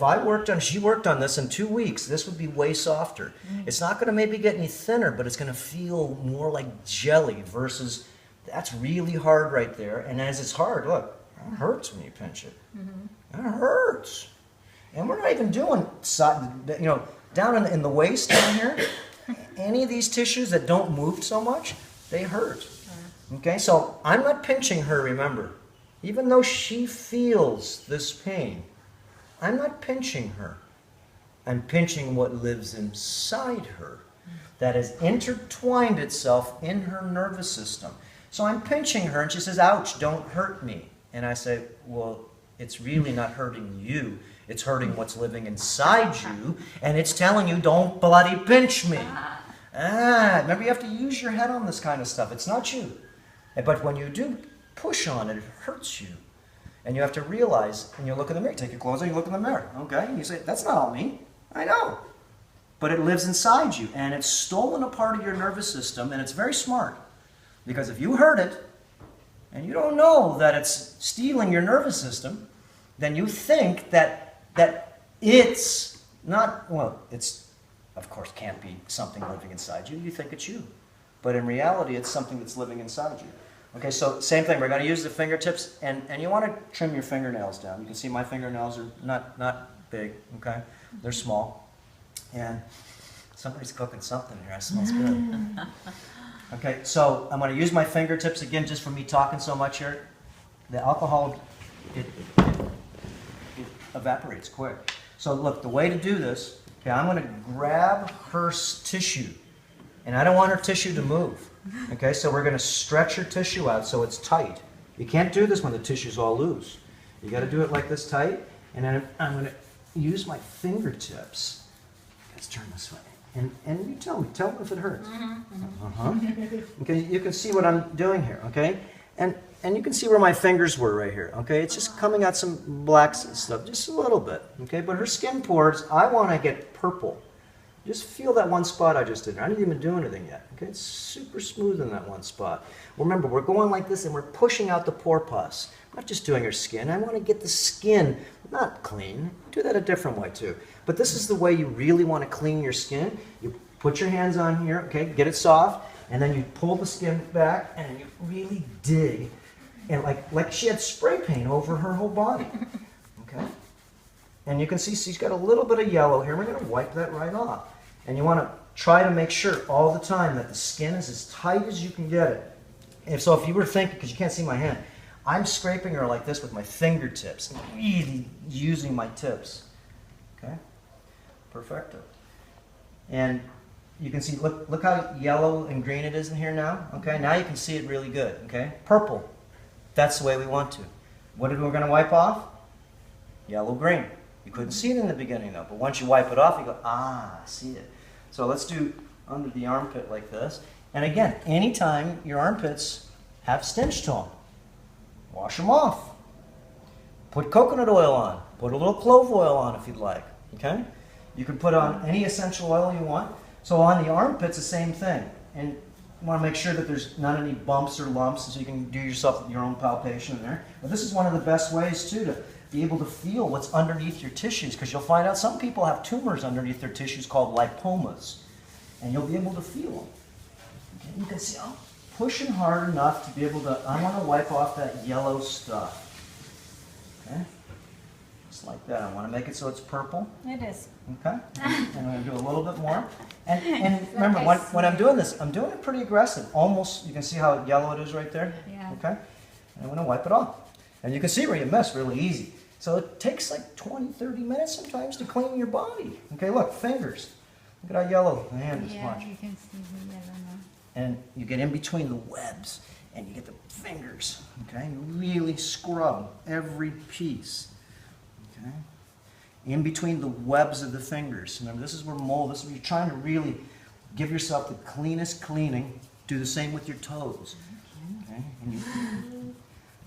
she worked on this in 2 weeks, this would be way softer. It's not going to maybe get any thinner, but it's going to feel more like jelly versus that's really hard right there. And as it's hard, look, it hurts when you pinch it. It hurts. And we're not even doing, down in the waist down here, any of these tissues that don't move so much, they hurt. Okay, so I'm not pinching her, remember. Even though she feels this pain, I'm not pinching her. I'm pinching what lives inside her that has intertwined itself in her nervous system. So I'm pinching her and she says, ouch, don't hurt me. And I say, well, it's really not hurting you. It's hurting what's living inside you, and it's telling you, don't bloody pinch me. Remember, you have to use your head on this kind of stuff. It's not you. But when you do push on it, it hurts you. And you have to realize, and you look in the mirror, take your clothes off, you look in the mirror, okay? And you say, that's not all me. I know. But it lives inside you, and it's stolen a part of your nervous system, and it's very smart. Because if you hurt it, and you don't know that it's stealing your nervous system, then you think that it's not, well, it's, of course, can't be something living inside you. You think it's you. But in reality, it's something that's living inside you. Okay, so same thing. We're going to use the fingertips, and you want to trim your fingernails down. You can see my fingernails are not big, okay? They're small. And somebody's cooking something here. It smells good. Okay, so I'm going to use my fingertips again just for me talking so much here. The alcohol, it evaporates quick. So look, the way to do this, okay, I'm going to grab her tissue. And I don't want her tissue to move. Okay, so we're going to stretch her tissue out so it's tight. You can't do this when the tissue's all loose. You got to do it like this tight. And then I'm going to use my fingertips. Let's turn this way. And you tell me if it hurts. Okay, you can see what I'm doing here, okay? And you can see where my fingers were right here, okay? It's just coming out some blacks and stuff, just a little bit, okay? But her skin pores, I want to get purple. Just feel that one spot I just did. I didn't even do anything yet, okay? It's super smooth in that one spot. Remember, we're going like this and we're pushing out the pore pus. I'm not just doing her skin. I want to get the skin not clean. Do that a different way too. But this is the way you really want to clean your skin. You put your hands on here, okay? Get it soft. And then you pull the skin back and you really dig. And like she had spray paint over her whole body, okay? And you can see she's got a little bit of yellow here. We're going to wipe that right off. And you want to try to make sure all the time that the skin is as tight as you can get it. And so if you were thinking, because you can't see my hand, I'm scraping her like this with my fingertips, really using my tips. Okay? Perfecto. And you can see, look how yellow and green it is in here now. Okay? Now you can see it really good. Okay? Purple. That's the way we want to. What are we going to wipe off? Yellow, green. You couldn't see it in the beginning though, but once you wipe it off, you go, I see it. So let's do under the armpit like this. And again, anytime your armpits have stench to them, wash them off. Put coconut oil on. Put a little clove oil on if you'd like. Okay? You can put on any essential oil you want. So on the armpits, the same thing. And you want to make sure that there's not any bumps or lumps, so you can do yourself your own palpation there. But this is one of the best ways too to be able to feel what's underneath your tissues, because you'll find out some people have tumors underneath their tissues called lipomas, and you'll be able to feel them. Okay? You can see I'm pushing hard enough to be able to, I want to wipe off that yellow stuff. Okay? Just like that. I want to make it so it's purple. It is. Okay? And I'm going to do a little bit more. And remember, when I'm doing this, I'm doing it pretty aggressive. Almost, you can see how yellow it is right there? Yeah. Okay? And I'm going to wipe it off. And you can see where you miss really easy. So it takes like 20, 30 minutes sometimes to clean your body. Okay, look, fingers. Look at how yellow the hand is. Watch. You can see the yellow now. And you get in between the webs and you get the fingers. Okay, you really scrub every piece. Okay, in between the webs of the fingers. Remember, this is where mold, this is where you're trying to really give yourself the cleanest cleaning. Do the same with your toes. Okay, and you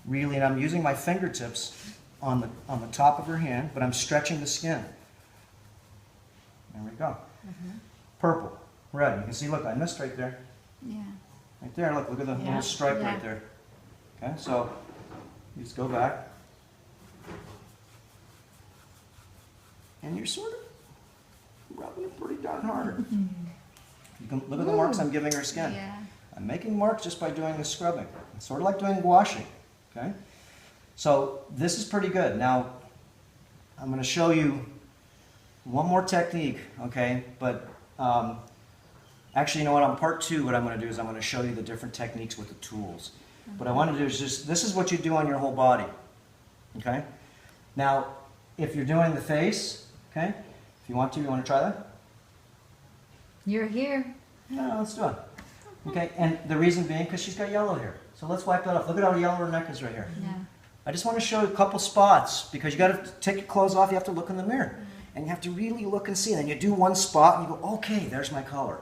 really, and I'm using my fingertips on the top of her hand, but I'm stretching the skin. There we go. Purple, red. You can see, look, I missed right there. Yeah. Right there, look at the little stripe right there. Okay, so you just go back. And you're sort of rubbing it pretty darn hard. You can look at the marks I'm giving her skin. Yeah. I'm making marks just by doing the scrubbing. It's sort of like doing washing. Okay? So this is pretty good. Now, I'm going to show you one more technique, okay? But actually, you know what? On part 2, what I'm going to do is I'm going to show you the different techniques with the tools. What I want to do is just, this is what you do on your whole body, okay? Now, if you're doing the face, okay? If you want to to try that? You're here. No, let's do it. Okay, and the reason being, because she's got yellow hair. So let's wipe that off. Look at how yellow her neck is right here. Yeah. I just want to show you a couple spots, because you got to take your clothes off, you have to look in the mirror. And you have to really look and see. And then you do one spot and you go, okay, there's my color.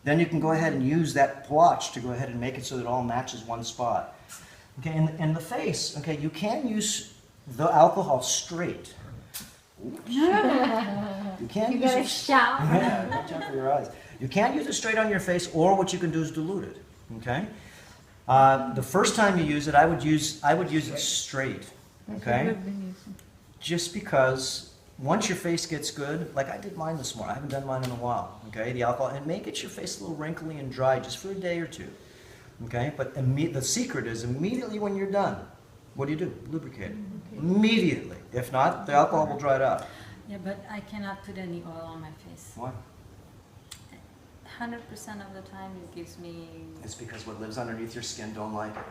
Then you can go ahead and use that blotch to go ahead and make it so that it all matches one spot. Okay, and the face, okay, you can use the alcohol straight. Oops. You can't You use gotta it. shout. Yeah, watch out for your eyes. You can't use it straight on your face, or what you can do is dilute it. Okay. The first time you use it, I would use it straight. Okay. Just because once your face gets good, like I did mine this morning, I haven't done mine in a while. Okay, the alcohol, and may get your face a little wrinkly and dry just for a day or two. Okay, but the secret is immediately when you're done, what do? Lubricate it. Immediately. If not, the alcohol will dry it out. Yeah, but I cannot put any oil on my face. Why? 100% of the time it gives me... It's because what lives underneath your skin don't like it.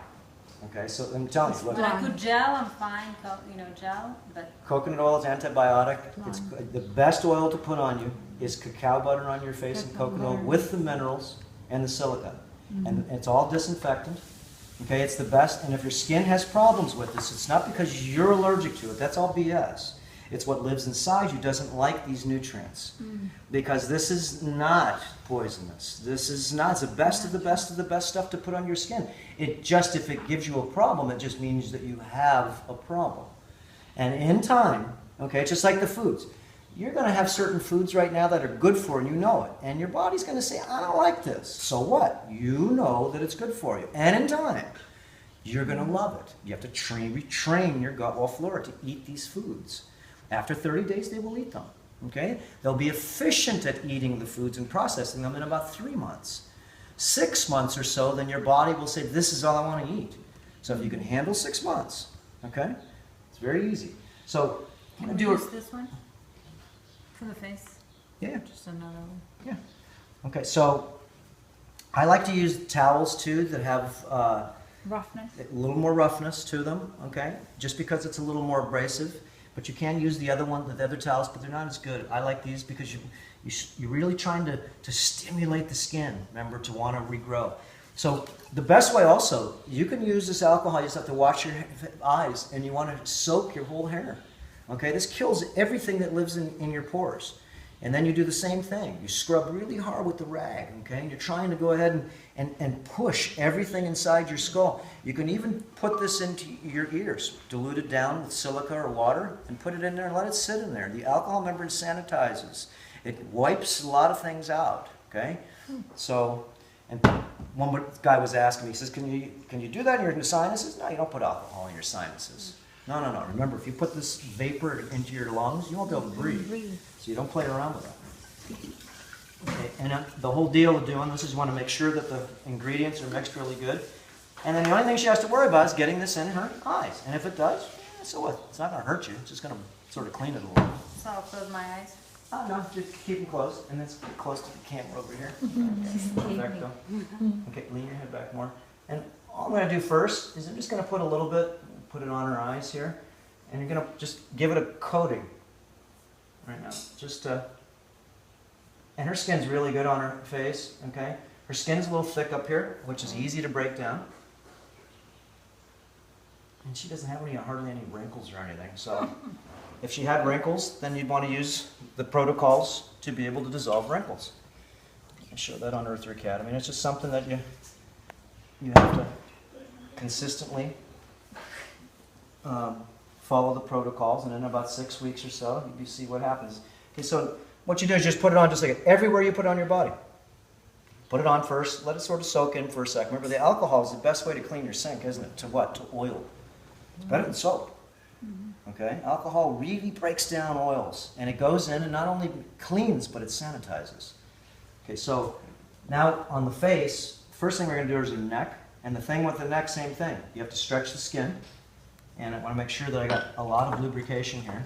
Okay, so I'm telling you, look. When I put gel, I'm fine, gel, but... Coconut oil is antibiotic. It's the best oil to put on you is cacao butter on your face and coconut oil with the minerals and the silica. And it's all disinfectant. Okay, it's the best. And if your skin has problems with this, it's not because you're allergic to it. That's all BS. It's what lives inside you doesn't like these nutrients. Because this is not poisonous. This is not. It's the best of the best of the best stuff to put on your skin. It just, if it gives you a problem, it just means that you have a problem. And in time, okay, just like the foods, you're going to have certain foods right now that are good for you, and you know it. And your body's going to say, I don't like this. So what? You know that it's good for you. And in time, you're going to love it. You have to retrain your gut wall flora to eat these foods. After 30 days, they will eat them. Okay? They'll be efficient at eating the foods and processing them in about 3 months. 6 months or so, then your body will say, this is all I want to eat. So if you can handle 6 months, okay? It's very easy. So, Can we use this one? For the face? Yeah. Just another one. Yeah. Okay, so I like to use towels too that have Roughness. a little more roughness to them, okay? Just because it's a little more abrasive. But you can use the other towels, but they're not as good. I like these because you're really trying to stimulate the skin, remember, to want to regrow. So the best way also, you can use this alcohol, you just have to wash your eyes, and you want to soak your whole hair. Okay, this kills everything that lives in your pores. And then you do the same thing. You scrub really hard with the rag, okay? And you're trying to go ahead and push everything inside your skull. You can even put this into your ears, dilute it down with silica or water, and put it in there and let it sit in there. The alcohol membrane sanitizes. It wipes a lot of things out, okay? So, and one guy was asking me, he says, can you do that in your sinuses? No, you don't put alcohol in your sinuses. No. Remember, if you put this vapor into your lungs, you won't be able to breathe. So you don't play around with that. Okay, and the whole deal of doing this is you want to make sure that the ingredients are mixed really good. And then the only thing she has to worry about is getting this in her eyes. And if it does, so what? It's not going to hurt you. It's just going to sort of clean it a little. So I'll close my eyes. Oh, no, just keep them closed. And let's get close to the camera over here. Perfecto. Okay, lean your head back more. And all I'm going to do first is I'm just going to put a little bit, put it on her eyes here. And you're going to just give it a coating. Right now, just and her skin's really good on her face, okay? Her skin's a little thick up here, which is easy to break down. And she doesn't have hardly any wrinkles or anything, so if she had wrinkles, then you'd want to use the protocols to be able to dissolve wrinkles. I show that on Earth Academy. It's just something that you have to consistently follow the protocols, and in about 6 weeks or so, you see what happens. Okay, so what you do is just put it on just like everywhere you put it on your body. Put it on first, let it sort of soak in for a second. Remember, the alcohol is the best way to clean your sink, isn't it? To what? To oil. It's better than soap. Okay? Alcohol really breaks down oils, and it goes in and not only cleans, but it sanitizes. Okay, so now on the face, first thing we're going to do is your neck, and the thing with the neck, same thing. You have to stretch the skin. And I want to make sure that I got a lot of lubrication here.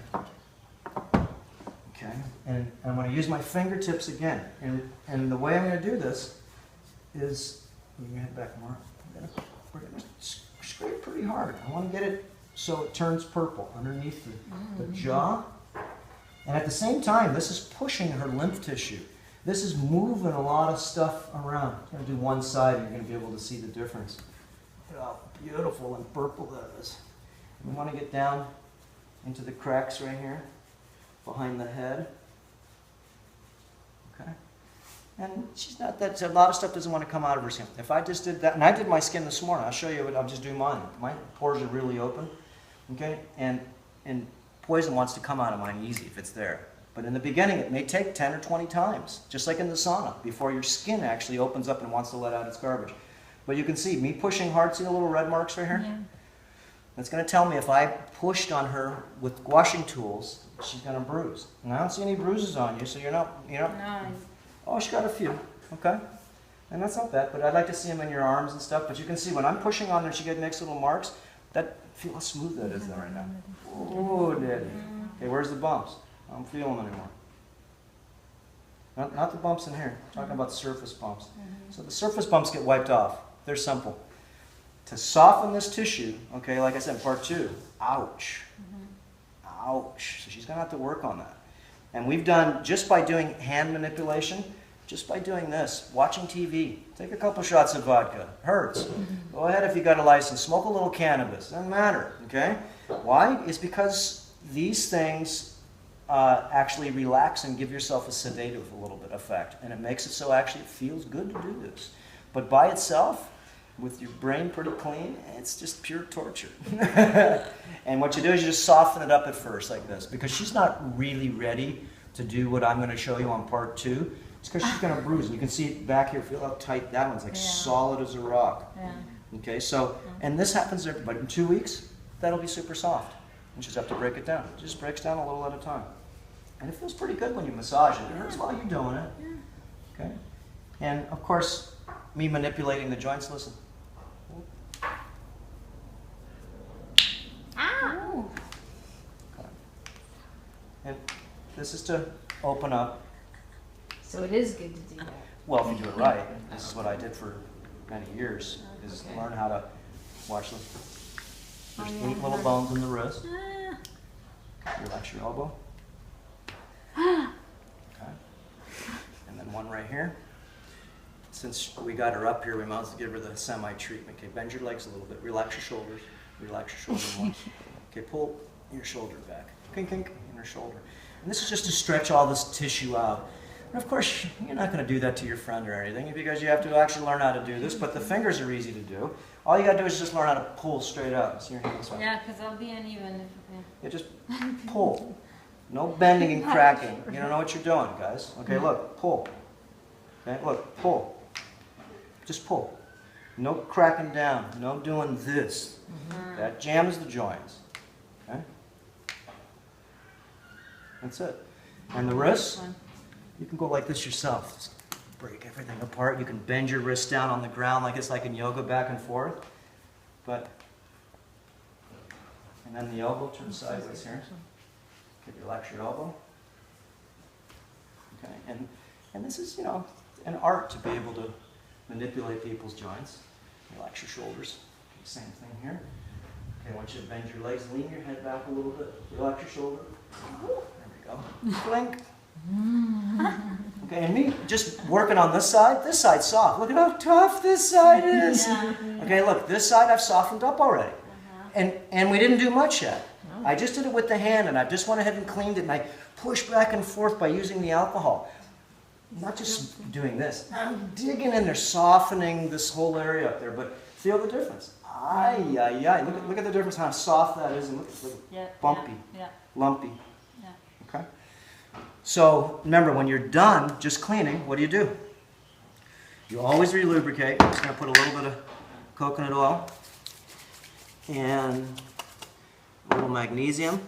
Okay, and I'm going to use my fingertips again. And the way I'm going to do this is, let me head back more. We're going to scrape pretty hard. I want to get it so it turns purple underneath the jaw. And at the same time, this is pushing her lymph tissue. This is moving a lot of stuff around. I'm going to do one side and you're going to be able to see the difference. Look how beautiful and purple that is. We want to get down into the cracks right here, behind the head. Okay. And she's not that, a lot of stuff doesn't want to come out of her skin. If I just did that, and I did my skin this morning, I'll show you what, I'll just do mine. My pores are really open. Okay. And poison wants to come out of mine easy if it's there. But in the beginning, it may take 10 or 20 times, just like in the sauna, before your skin actually opens up and wants to let out its garbage. But you can see me pushing hard, see the little red marks right here? Yeah. That's going to tell me if I pushed on her with washing tools, she's going to bruise. And I don't see any bruises on you, so you're not, No. oh, she got a few, okay? And that's not bad, but I'd like to see them in your arms and stuff. But you can see when I'm pushing on there, she gets nice little marks. Feel how smooth that is there right now. Oh, daddy. Okay, where's the bumps? I don't feel them anymore. Not the bumps in here. I'm talking about surface bumps. So the surface bumps get wiped off. They're simple. To soften this tissue, okay, like I said, part 2, ouch. Ouch. So she's going to have to work on that. And we've done, just by doing hand manipulation, just by doing this, watching TV, take a couple shots of vodka, hurts. Go ahead if you got a license, smoke a little cannabis, doesn't matter, okay? Why? It's because these things actually relax and give yourself a sedative a little bit effect. And it makes it so actually it feels good to do this. But by itself, with your brain pretty clean, it's just pure torture. And what you do is you just soften it up at first like this, because she's not really ready to do what I'm going to show you on part 2. It's because she's going to bruise. You can see it back here, feel how tight that one's, like solid as a rock. Yeah. Okay, so, and this happens there, but in 2 weeks, that'll be super soft. You just have to break it down. It just breaks down a little at a time. And it feels pretty good when you massage it. It hurts while you're doing it. Okay? And of course, me manipulating the joints, listen. Ow! Okay. And this is to open up. So it is good to do that. Well, if you do it right, this is what I did for many years, is learn how to watch them. There's 8 little bones in the wrist. Relax your elbow. Okay. And then one right here. Since we got her up here, we might as well give her the semi-treatment. Okay, bend your legs a little bit. Relax your shoulders. Relax your shoulder more. Okay, pull your shoulder back. Kink, kink, in her shoulder. And this is just to stretch all this tissue out. And of course, you're not going to do that to your friend or anything, because you have to actually learn how to do this, but the fingers are easy to do. All you got to do is just learn how to pull straight up. See your hands? Yeah, because I'll be uneven. Yeah, just pull. No bending and cracking. You don't know what you're doing, guys. Okay, look, pull. Okay, look, pull. Just pull. No cracking down. No doing this. That jams the joints. Okay? That's it. And the wrists, you can go like this yourself. Just break everything apart. You can bend your wrist down on the ground like it's like in yoga, back and forth. But, and then the elbow turns sideways here. Okay, relax your elbow. Okay, and this is, you know, an art to be able to manipulate people's joints. Relax your shoulders. Okay, same thing here. Okay, I want you to bend your legs, lean your head back a little bit. Relax your shoulder. There we go. Blink. Okay, and me just working on this side's soft. Look at how tough this side is. Yeah. Okay, look, this side I've softened up already. And we didn't do much yet. I just did it with the hand, and I just went ahead and cleaned it, and I pushed back and forth by using the alcohol. Not just doing this. I'm digging in there, softening this whole area up there, but feel the difference. Ay, ay, ay. Look at the difference, how soft that is, and look at bumpy, lumpy. Yeah. Okay? So remember, when you're done just cleaning, what do? You always relubricate. I'm just going to put a little bit of coconut oil and a little magnesium.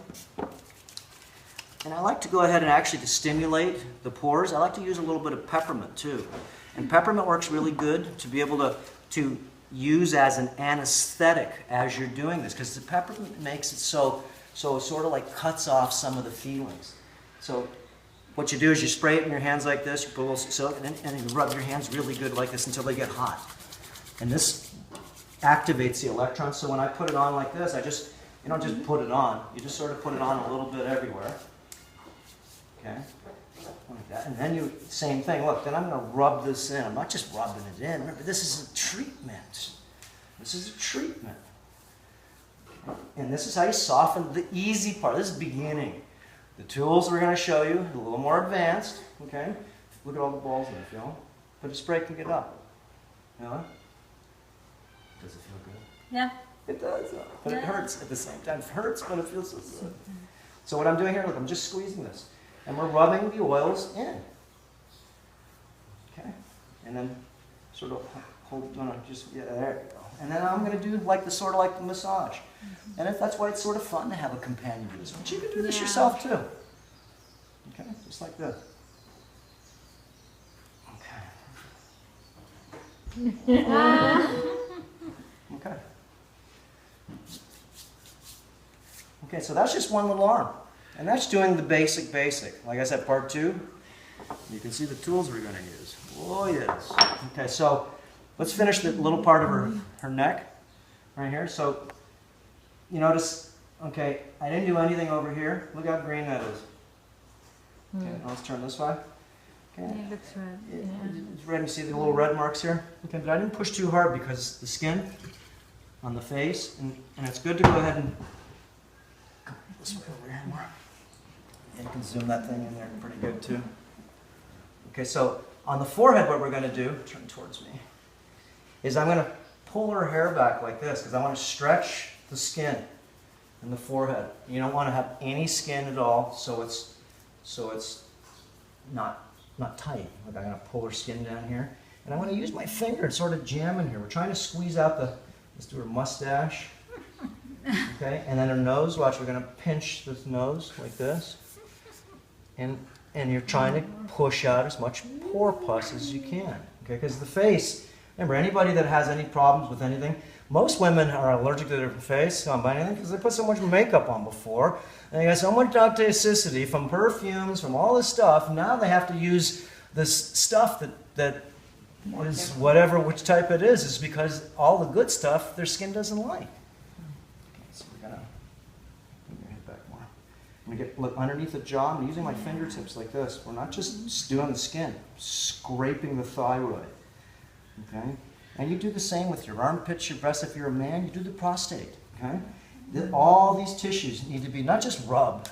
And I like to go ahead and actually, to stimulate the pores, I like to use a little bit of peppermint too. And peppermint works really good to be able to use as an anesthetic as you're doing this, because the peppermint makes it so it sort of like cuts off some of the feelings. So what you do is you spray it in your hands like this, you put a little silk, and you rub your hands really good like this until they get hot. And this activates the electrons, so when I put it on like this, you don't just put it on, you just sort of put it on a little bit everywhere. Okay, like that. And then you, same thing, look, then I'm going to rub this in. I'm not just rubbing it in. Remember, this is a treatment. This is a treatment. Okay. And this is how you soften the easy part. This is beginning. The tools we're going to show you are a little more advanced. Okay, look at all the balls in it, feel them? But a spray can get up. You know? Does it feel good? Yeah. It does, but it Yeah. hurts at the same time. It hurts, but it feels so good. So what I'm doing here, look, I'm just squeezing this. And we're rubbing the oils in. Okay? And then sort of hold, yeah, there you go. And then I'm going to do like the sort of like the massage. And that's why it's sort of fun to have a companion do this. But you can do this yourself too. Okay? Just like this. Okay. Okay. Okay, so that's just one little arm. And that's doing the basic. Like I said, part 2, you can see the tools we're going to use. Oh, yes. Okay, so let's finish the little part of her neck right here. So you notice, okay, I didn't do anything over here. Look how green that is. Okay, now let's turn this way. Okay. Yeah, it looks red. It's red. You see the little red marks here? Okay, but I didn't push too hard because the skin on the face, and it's good to go ahead and go this way over here more. And you can zoom that thing in there pretty good too. Okay, so on the forehead, what we're going to do, turn towards me, is I'm going to pull her hair back like this because I want to stretch the skin in the forehead. You don't want to have any skin at all, so it's not tight. Like I'm going to pull her skin down here, and I'm going to use my finger and sort of jam in here. We're trying to squeeze out let's do her mustache. Okay, and then her nose. Watch, we're going to pinch this nose like this, and you're trying to push out as much pore pus as you can. Okay, because the face. Remember, anybody that has any problems with anything, most women are allergic to their face by anything because they put so much makeup on before, and they got so much toxicity from perfumes, from all this stuff. Now they have to use this stuff that is whatever which type it is because all the good stuff their skin doesn't like. Okay, so we're gonna bring your head back more. I'm gonna look underneath the jaw. I'm using my fingertips like this. We're not just doing the skin, scraping the thyroid. Okay, and you do the same with your armpits, your breasts. If you're a man, you do the prostate. Okay, all these tissues need to be not just rubbed.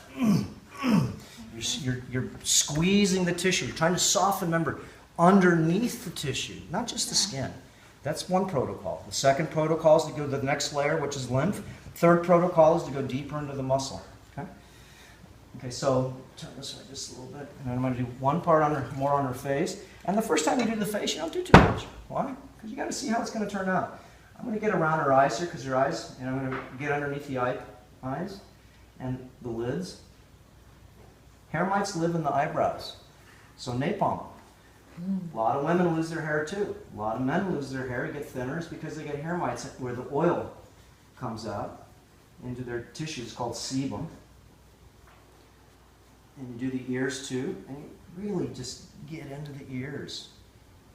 You're squeezing the tissue. You're trying to soften. Remember, underneath the tissue, not just the skin. That's one protocol. The second protocol is to go to the next layer, which is lymph. The third protocol is to go deeper into the muscle. Okay. Okay, so turn this way just a little bit, and I'm going to do one part more on her face. And the first time you do the face, you don't do too much. Why? Because you got to see how it's going to turn out. I'm going to get around her eyes here, because her eyes, and I'm going to get underneath the eyes and the lids. Hair mites live in the eyebrows. So napalm. A lot of women lose their hair too. A lot of men lose their hair, get thinner, because they get hair mites where the oil comes out into their tissues called sebum. And you do the ears too, and you really just get into the ears.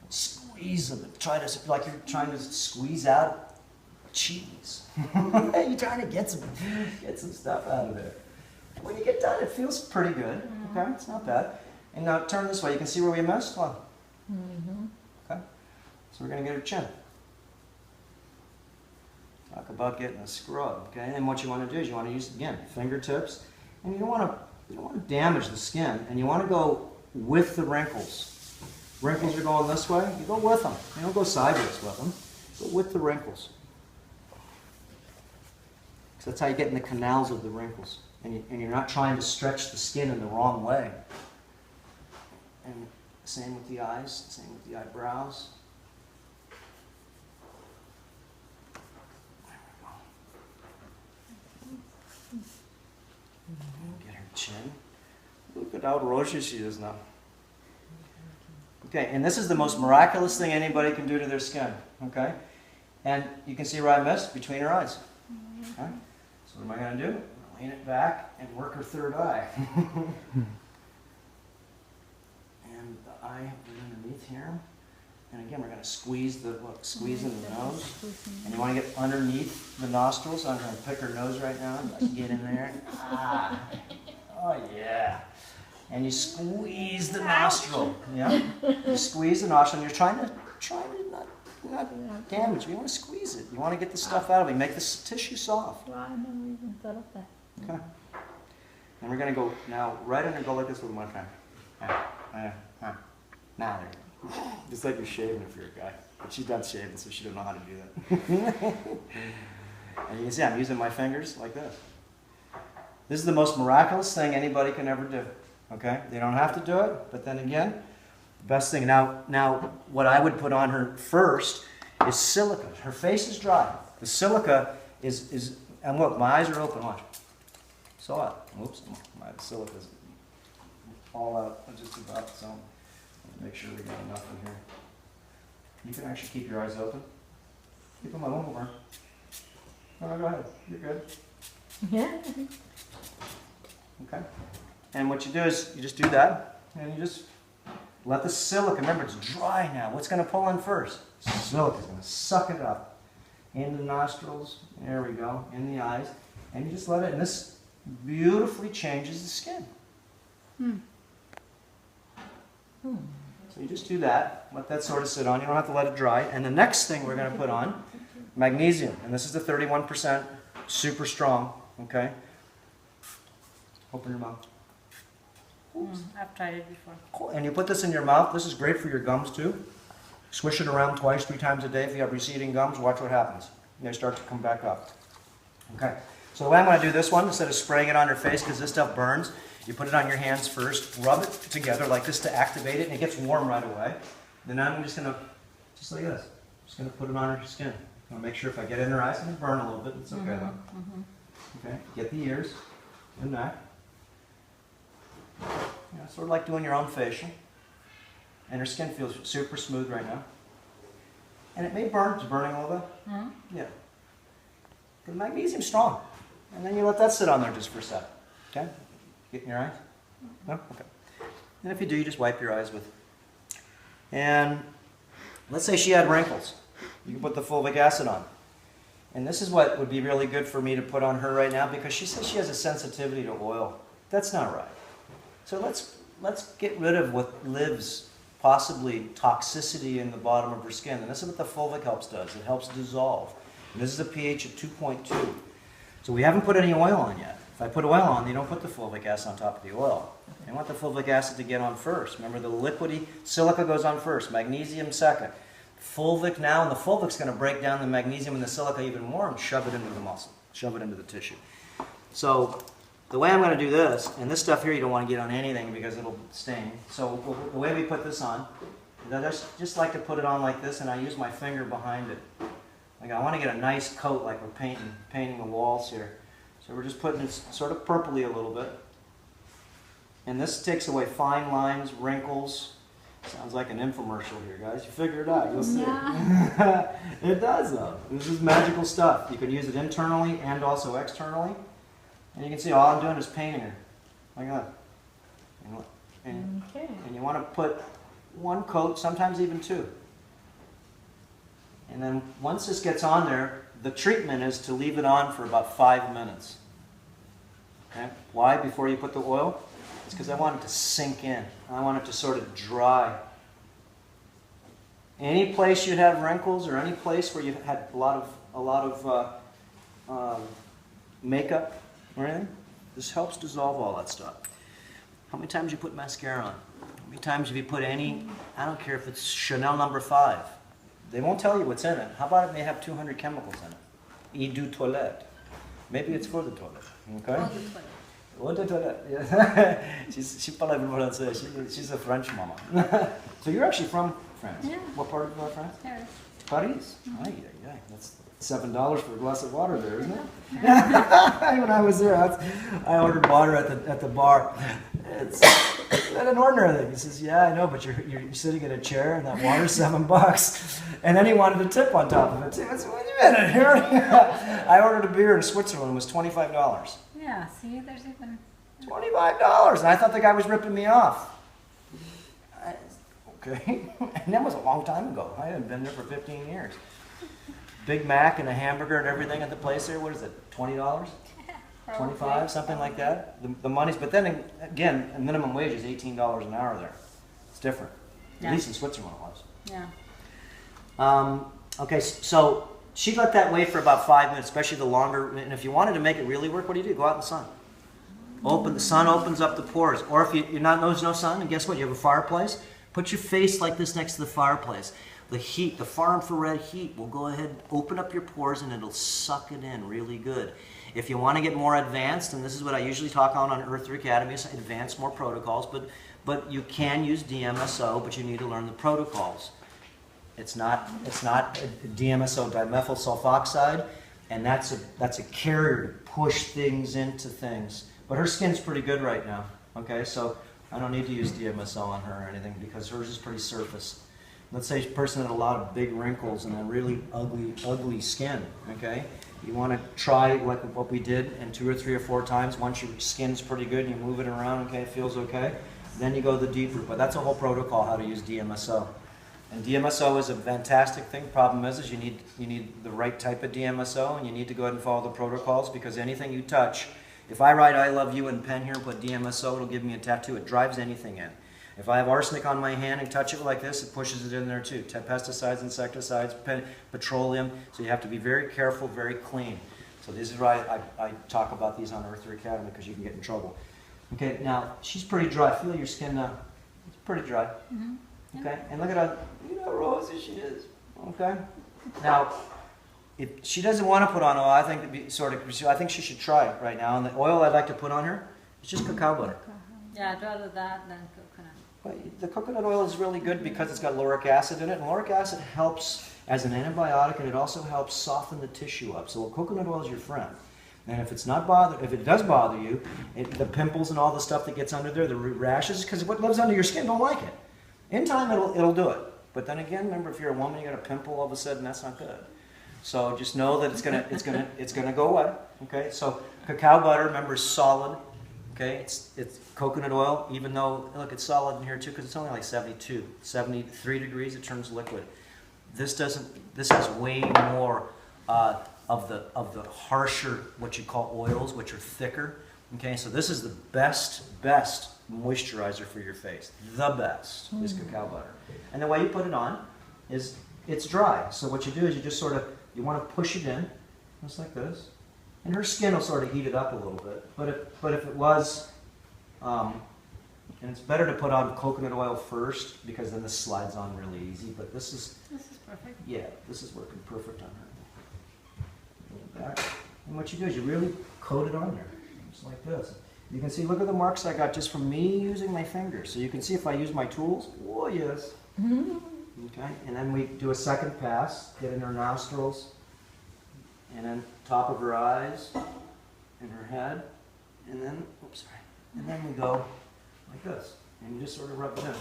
Squeeze them. Try to, like you're trying to squeeze out cheese. You're trying to get some stuff out of there. When you get done, it feels pretty good. Okay, it's not bad. And now turn this way. You can see where we missed? Okay. So we're going to get her chin. Talk about getting a scrub. Okay, and what you want to do is you want to use, again, fingertips. And you don't want to damage the skin. And you want to go with the wrinkles. Wrinkles are going this way. You go with them. You don't go sideways with them. Go with the wrinkles. So that's how you get in the canals of the wrinkles. And you're not trying to stretch the skin in the wrong way. And same with the eyes, same with the eyebrows. There we go. Get her chin. Look at how rosy she is now. Okay, and this is the most miraculous thing anybody can do to their skin. Okay? And you can see where I missed between her eyes. Okay? So what am I going to do? Lean it back and work her third eye. and the eye right underneath here. And again, we're going to squeeze the squeeze in the nose. And you want to get underneath the nostrils. So I'm going to pick her nose right now. Get in there. Ah. Oh yeah. And you squeeze the nostril. Yeah. You squeeze the nostril, and you're trying to not damage. You want to squeeze it. You want to get the stuff out of it. Make this tissue soft. Well, I never even thought of that. Okay. And we're going to go now right under, go like this with one time. Now there. Just like you're shaving if you're a guy. But she's done shaving, so she don't know how to do that. And you can see I'm using my fingers like this. This is the most miraculous thing anybody can ever do. Okay? They don't have to do it, but then again, the best thing. Now, what I would put on her first is silica. Her face is dry. The silica is and look, my eyes are open, watch. Saw it. Whoops, my silica's all out just about, so make sure we got enough in here. You can actually keep your eyes open. Keep them a little more. No, go ahead. You're good. Yeah. Okay. And what you do is you just do that, and you just let the silica, remember it's dry now. What's going to pull in first? Silica's going to suck it up. In the nostrils, there we go, in the eyes. And you just let it, and this beautifully changes the skin. So you just do that, let that sort of sit on. You don't have to let it dry. And the next thing we're going to put on, magnesium. And this is the 31%, super strong, okay? Open your mouth. I've tried it before. Cool. And you put this in your mouth. This is great for your gums too. Swish it around twice, 3 times a day. If you have receding gums, watch what happens. They start to come back up. Okay. So the way I'm going to do this one, instead of spraying it on your face, because this stuff burns, you put it on your hands first, rub it together like this to activate it, and it gets warm right away. Then I'm just going to, just like this, just going to put it on her skin. I'm going to make sure if I get in her eyes, it's going to burn a little bit. It's okay though. Okay. Get the ears, the neck. Yeah, sort of like doing your own facial. And her skin feels super smooth right now. And it may burn. It's burning a little bit. Yeah. The magnesium's strong. And then you let that sit on there just for a sec. Okay? Get in your eyes? No? Okay. And if you do, you just wipe your eyes with. And let's say she had wrinkles. You can put the fulvic acid on. And this is what would be really good for me to put on her right now, because she says she has a sensitivity to oil. That's not right. So let's get rid of what lives, possibly toxicity in the bottom of her skin. And this is what the fulvic does. It helps dissolve. And this is a pH of 2.2. So we haven't put any oil on yet. If I put oil on, you don't put the fulvic acid on top of the oil. You want the fulvic acid to get on first. Remember, the liquidy silica goes on first, magnesium second. Fulvic now, and the fulvic's going to break down the magnesium and the silica even more and shove it into the muscle, shove it into the tissue. So the way I'm going to do this, and this stuff here you don't want to get on anything because it'll stain. So the way we put this on, I just like to put it on like this, and I use my finger behind it. Like I want to get a nice coat, like we're painting the walls here. So we're just putting it sort of purpley a little bit. And this takes away fine lines, wrinkles. Sounds like an infomercial here, guys. You figure it out. You'll see it. It does, though. This is magical stuff. You can use it internally and also externally. And you can see all I'm doing is painting her. Like that. And you want to put one coat, sometimes even 2. And then once this gets on there, the treatment is to leave it on for about 5 minutes. Okay? Why before you put the oil? It's because I want it to sink in. I want it to sort of dry. Any place you have wrinkles or any place where you've had a lot of makeup or anything, this helps dissolve all that stuff. How many times you put mascara on? How many times have you put any, I don't care if it's Chanel No. 5. They won't tell you what's in it. How about it may have 200 chemicals in it? Eau de toilette. Maybe it's for the toilet. Okay? Eau de toilette. Yeah. She parle français. She's a French mama. So you're actually from France? Yeah. What part of France? Paris. Paris? Yeah. That's $7 for a glass of water there, isn't it? When I was there, I ordered water at the bar. It's not an ordinary thing. He says, "Yeah, I know, but you're sitting in a chair, and that water's $7." And then he wanted a tip on top of it too. I said, "Wait a minute here." I ordered a beer in Switzerland. It was $25. Yeah, see, there's even... $25, and I thought the guy was ripping me off. Okay, and that was a long time ago. I hadn't been there for 15 years. Big Mac and a hamburger and everything at the place there. What is it? $20, 25, something like that. The money's, but then again, a minimum wage is $18 an hour there. It's different. Yeah. At least in Switzerland it was. Yeah. Okay, so she let that wait for about 5 minutes, especially the longer. And if you wanted to make it really work, what do? Go out in the sun. The sun opens up the pores. Or if you're not, there's no sun, and guess what? You have a fireplace. Put your face like this next to the fireplace. The heat, the far infrared heat will go ahead and open up your pores and it'll suck it in really good. If you want to get more advanced, and this is what I usually talk on Earth 3 Academy, is advance more protocols, but you can use DMSO, but you need to learn the protocols. It's not DMSO, dimethyl sulfoxide, and that's a carrier to push things into things. But her skin's pretty good right now, okay? So I don't need to use DMSO on her or anything because hers is pretty surface. Let's say a person had a lot of big wrinkles and a really ugly skin, okay? You want to try like what we did and 2 or 3 or 4 times. Once your skin's pretty good and you move it around, okay, it feels okay. Then you go the deep route. But that's a whole protocol how to use DMSO. And DMSO is a fantastic thing. Problem is you need the right type of DMSO and you need to go ahead and follow the protocols because anything you touch, if I write I love you in pen here and put DMSO, it'll give me a tattoo. It drives anything in. If I have arsenic on my hand and touch it like this, it pushes it in there too. Pesticides, insecticides, petroleum. So you have to be very careful, very clean. So this is why I talk about these on Earth 3 Academy because you can get in trouble. Okay, now she's pretty dry. Feel your skin now. It's pretty dry. Mm-hmm. Okay, and look at how rosy she is. Okay, now if she doesn't want to put on oil, I think I think she should try it right now. And the oil I'd like to put on her is just cacao butter. Yeah, I'd rather that than coconut. But the coconut oil is really good because it's got lauric acid in it, and lauric acid helps as an antibiotic, and it also helps soften the tissue up. So coconut oil is your friend. And if it's not if it does bother you, the pimples and all the stuff that gets under there, the rashes, because what lives under your skin don't like it. In time, it'll do it. But then again, remember, if you're a woman, you got a pimple all of a sudden, that's not good. So just know that it's gonna go away. Okay. So cacao butter, remember, is solid. Okay. It's coconut oil, even though look, it's solid in here too, because it's only like 73 degrees. It turns liquid. This doesn't. This has way more of the harsher, what you call oils, which are thicker. Okay. So this is the best moisturizer for your face. The best is cacao butter. And the way you put it on is it's dry. So what you do is you just you want to push it in, just like this. And her skin will sort of heat it up a little bit. But if it was, and it's better to put on coconut oil first because then this slides on really easy. But this is perfect. Yeah, this is working perfect on her. Back. And what you do is you really coat it on there, just like this. You can see, look at the marks I got just from me using my fingers. So you can see if I use my tools, oh yes. Okay, and then we do a second pass, get in her nostrils, and then top of her eyes, and her head, and then, oops, sorry. And then we go like this, and you just sort of rub it in.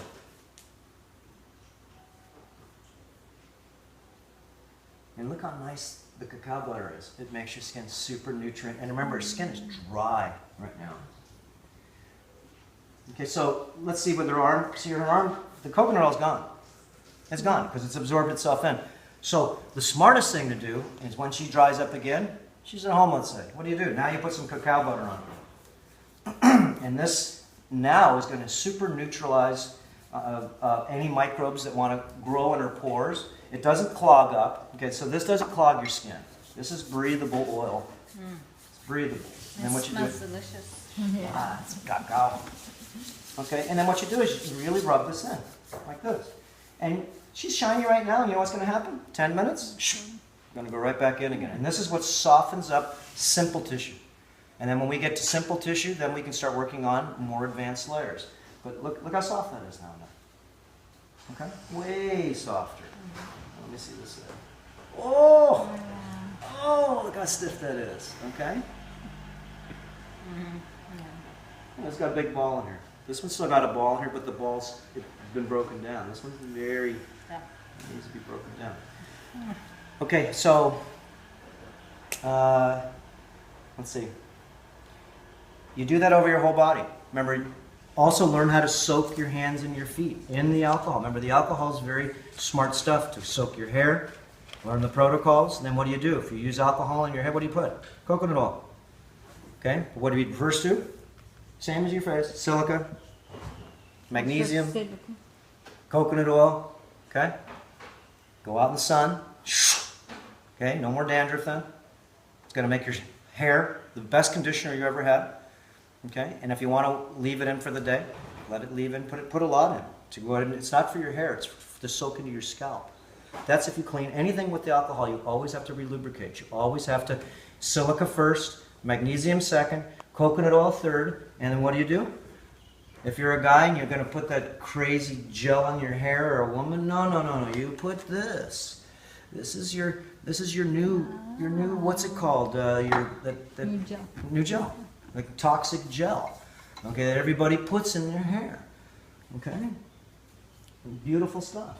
And look how nice the cacao butter is. It makes your skin super nutrient. And remember, her skin is dry right now. Okay, so let's see with her arm. See her arm? The coconut oil's gone. It's gone because it's absorbed itself in. So the smartest thing to do is when she dries up again, she's at home, let's say. What do? Now you put some cacao butter on. And this now is going to super neutralize any microbes that want to grow in her pores. It doesn't clog up. Okay, so this doesn't clog your skin. This is breathable oil. It's breathable. And then what you do? Smells delicious. Ah, it's cacao. Okay, and then what you do is you really rub this in, like this. And she's shiny right now, and you know what's going to happen? 10 minutes, going to go right back in again. And this is what softens up simple tissue. And then when we get to simple tissue, then we can start working on more advanced layers. But look how soft that is now. Okay, way softer. Let me see this side. Oh, look how stiff that is. Okay. Oh, it's got a big ball in here. This one's still got a ball in here, but the ball's been broken down. This one's needs to be broken down. Okay, so let's see. You do that over your whole body. Remember, Also learn how to soak your hands and your feet in the alcohol. Remember, the alcohol is very smart stuff to soak your hair. Learn the protocols. And then what do you do? If you use alcohol in your head, what do you put? Coconut oil. Okay? What do you first do? Same as your face. Silica, magnesium, coconut oil. Okay? Go out in the sun. Okay? No more dandruff then. It's going to make your hair the best conditioner you ever had. Okay? And if you want to leave it in for the day, let it leave in. Put a lot in. To go ahead and, it's not for your hair. It's to soak into your scalp. That's if you clean anything with the alcohol, you always have to relubricate. You always have to silica first, magnesium second, coconut oil third, and then what do? If you're a guy and you're going to put that crazy gel on your hair, or a woman, no. You put this. This is your new what's it called? New gel. New gel, like toxic gel. Okay, that everybody puts in their hair. Okay, beautiful stuff.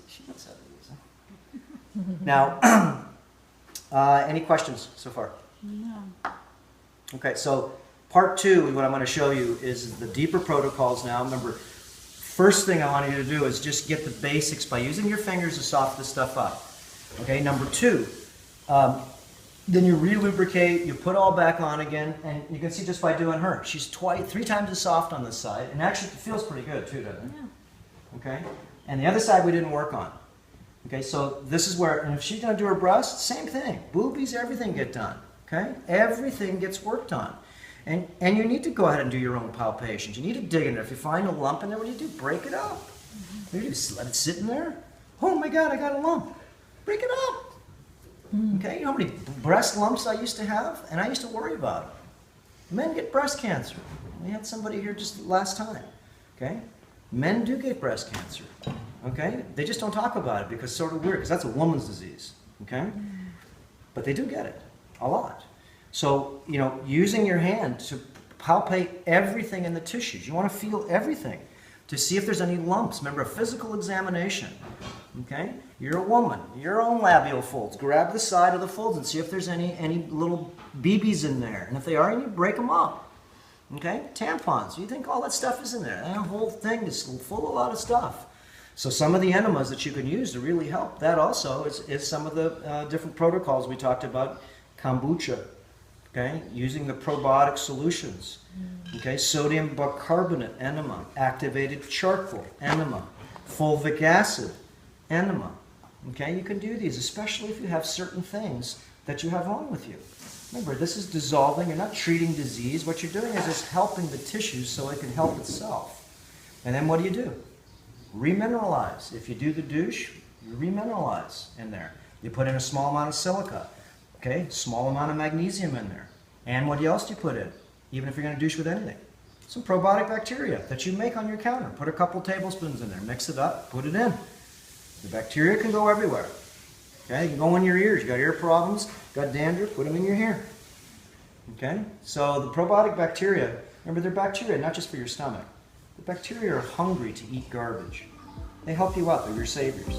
She knows how to use it. Now, any questions so far? No. Okay, so part 2, what I'm going to show you is the deeper protocols now. Remember, first thing I want you to do is just get the basics by using your fingers to soften this stuff up. Okay, number 2, then you relubricate, you put all back on again, and you can see just by doing her, she's 3 times as soft on this side, and actually it feels pretty good too, doesn't it? Yeah. Okay, and the other side we didn't work on. Okay, so this is where, and if she's going to do her breasts, same thing. Boobies, everything get done. Okay, everything gets worked on. And you need to go ahead and do your own palpations. You need to dig in there. If you find a lump in there, what do? Break it up. What do? Just let it sit in there. Oh my God, I got a lump. Break it up. Okay, you know how many breast lumps I used to have? And I used to worry about them. Men get breast cancer. We had somebody here just last time. Okay, men do get breast cancer. Okay, they just don't talk about it because it's sort of weird, because that's a woman's disease. Okay, but they do get it a lot. So, you know, using your hand to palpate everything in the tissues. You want to feel everything to see if there's any lumps. Remember, a physical examination. Okay? You're a woman. Your own labial folds. Grab the side of the folds and see if there's any little BBs in there. And if they are, you break them up. Okay? Tampons. You think all that stuff is in there. That whole thing is full of a lot of stuff. So some of the enemas that you can use to really help, that also is some of the different protocols we talked about. Kombucha. Okay, using the probiotic solutions. Okay, sodium bicarbonate enema, activated charcoal enema, fulvic acid enema. Okay, you can do these, especially if you have certain things that you have wrong with you. Remember, this is dissolving. You're not treating disease. What you're doing is just helping the tissues so it can help itself. And then what do? Remineralize. If you do the douche, you remineralize in there. You put in a small amount of silica. Okay, small amount of magnesium in there. And what else do you put in? Even if you're going to douche with anything. Some probiotic bacteria that you make on your counter. Put a couple tablespoons in there. Mix it up. Put it in. The bacteria can go everywhere. Okay, you can go in your ears. You got ear problems, got dandruff, put them in your hair. Okay, so the probiotic bacteria, remember they're bacteria, not just for your stomach. The bacteria are hungry to eat garbage. They help you out. They're your saviors.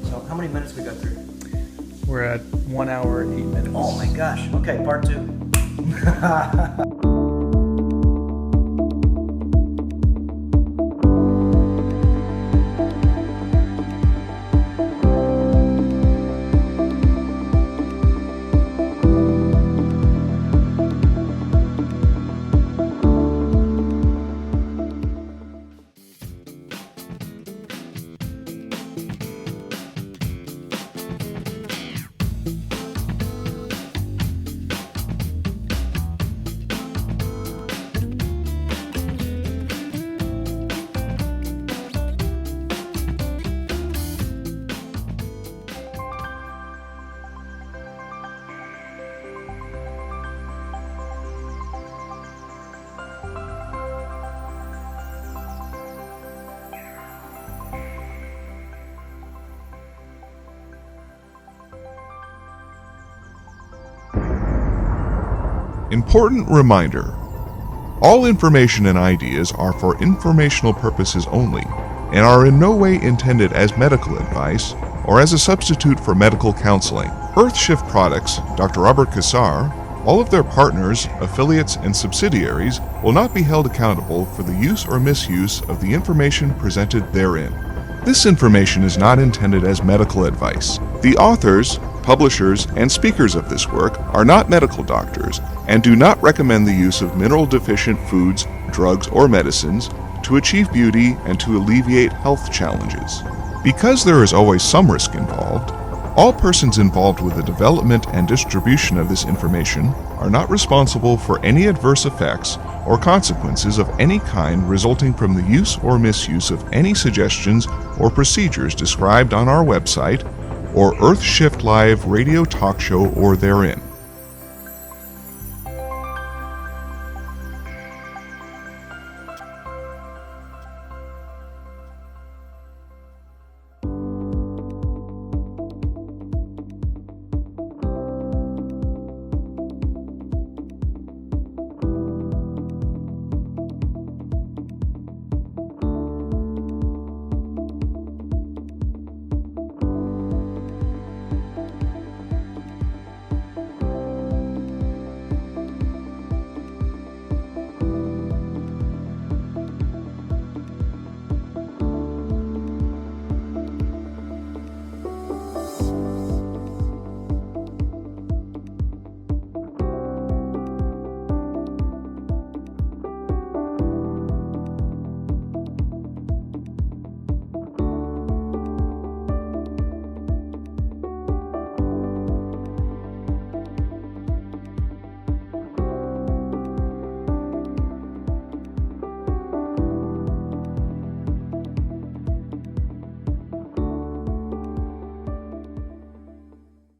So how many minutes we got through? We're at 1 hour and 8 minutes. Oh my gosh. Okay, part 2. Important reminder. All information and ideas are for informational purposes only and are in no way intended as medical advice or as a substitute for medical counseling. Earthshift Products, Dr. Robert Cassar, all of their partners, affiliates, and subsidiaries will not be held accountable for the use or misuse of the information presented therein. This information is not intended as medical advice. The authors, publishers, and speakers of this work are not medical doctors and do not recommend the use of mineral-deficient foods, drugs, or medicines to achieve beauty and to alleviate health challenges. Because there is always some risk involved, all persons involved with the development and distribution of this information are not responsible for any adverse effects or consequences of any kind resulting from the use or misuse of any suggestions or procedures described on our website or Earth Shift Live radio talk show or therein.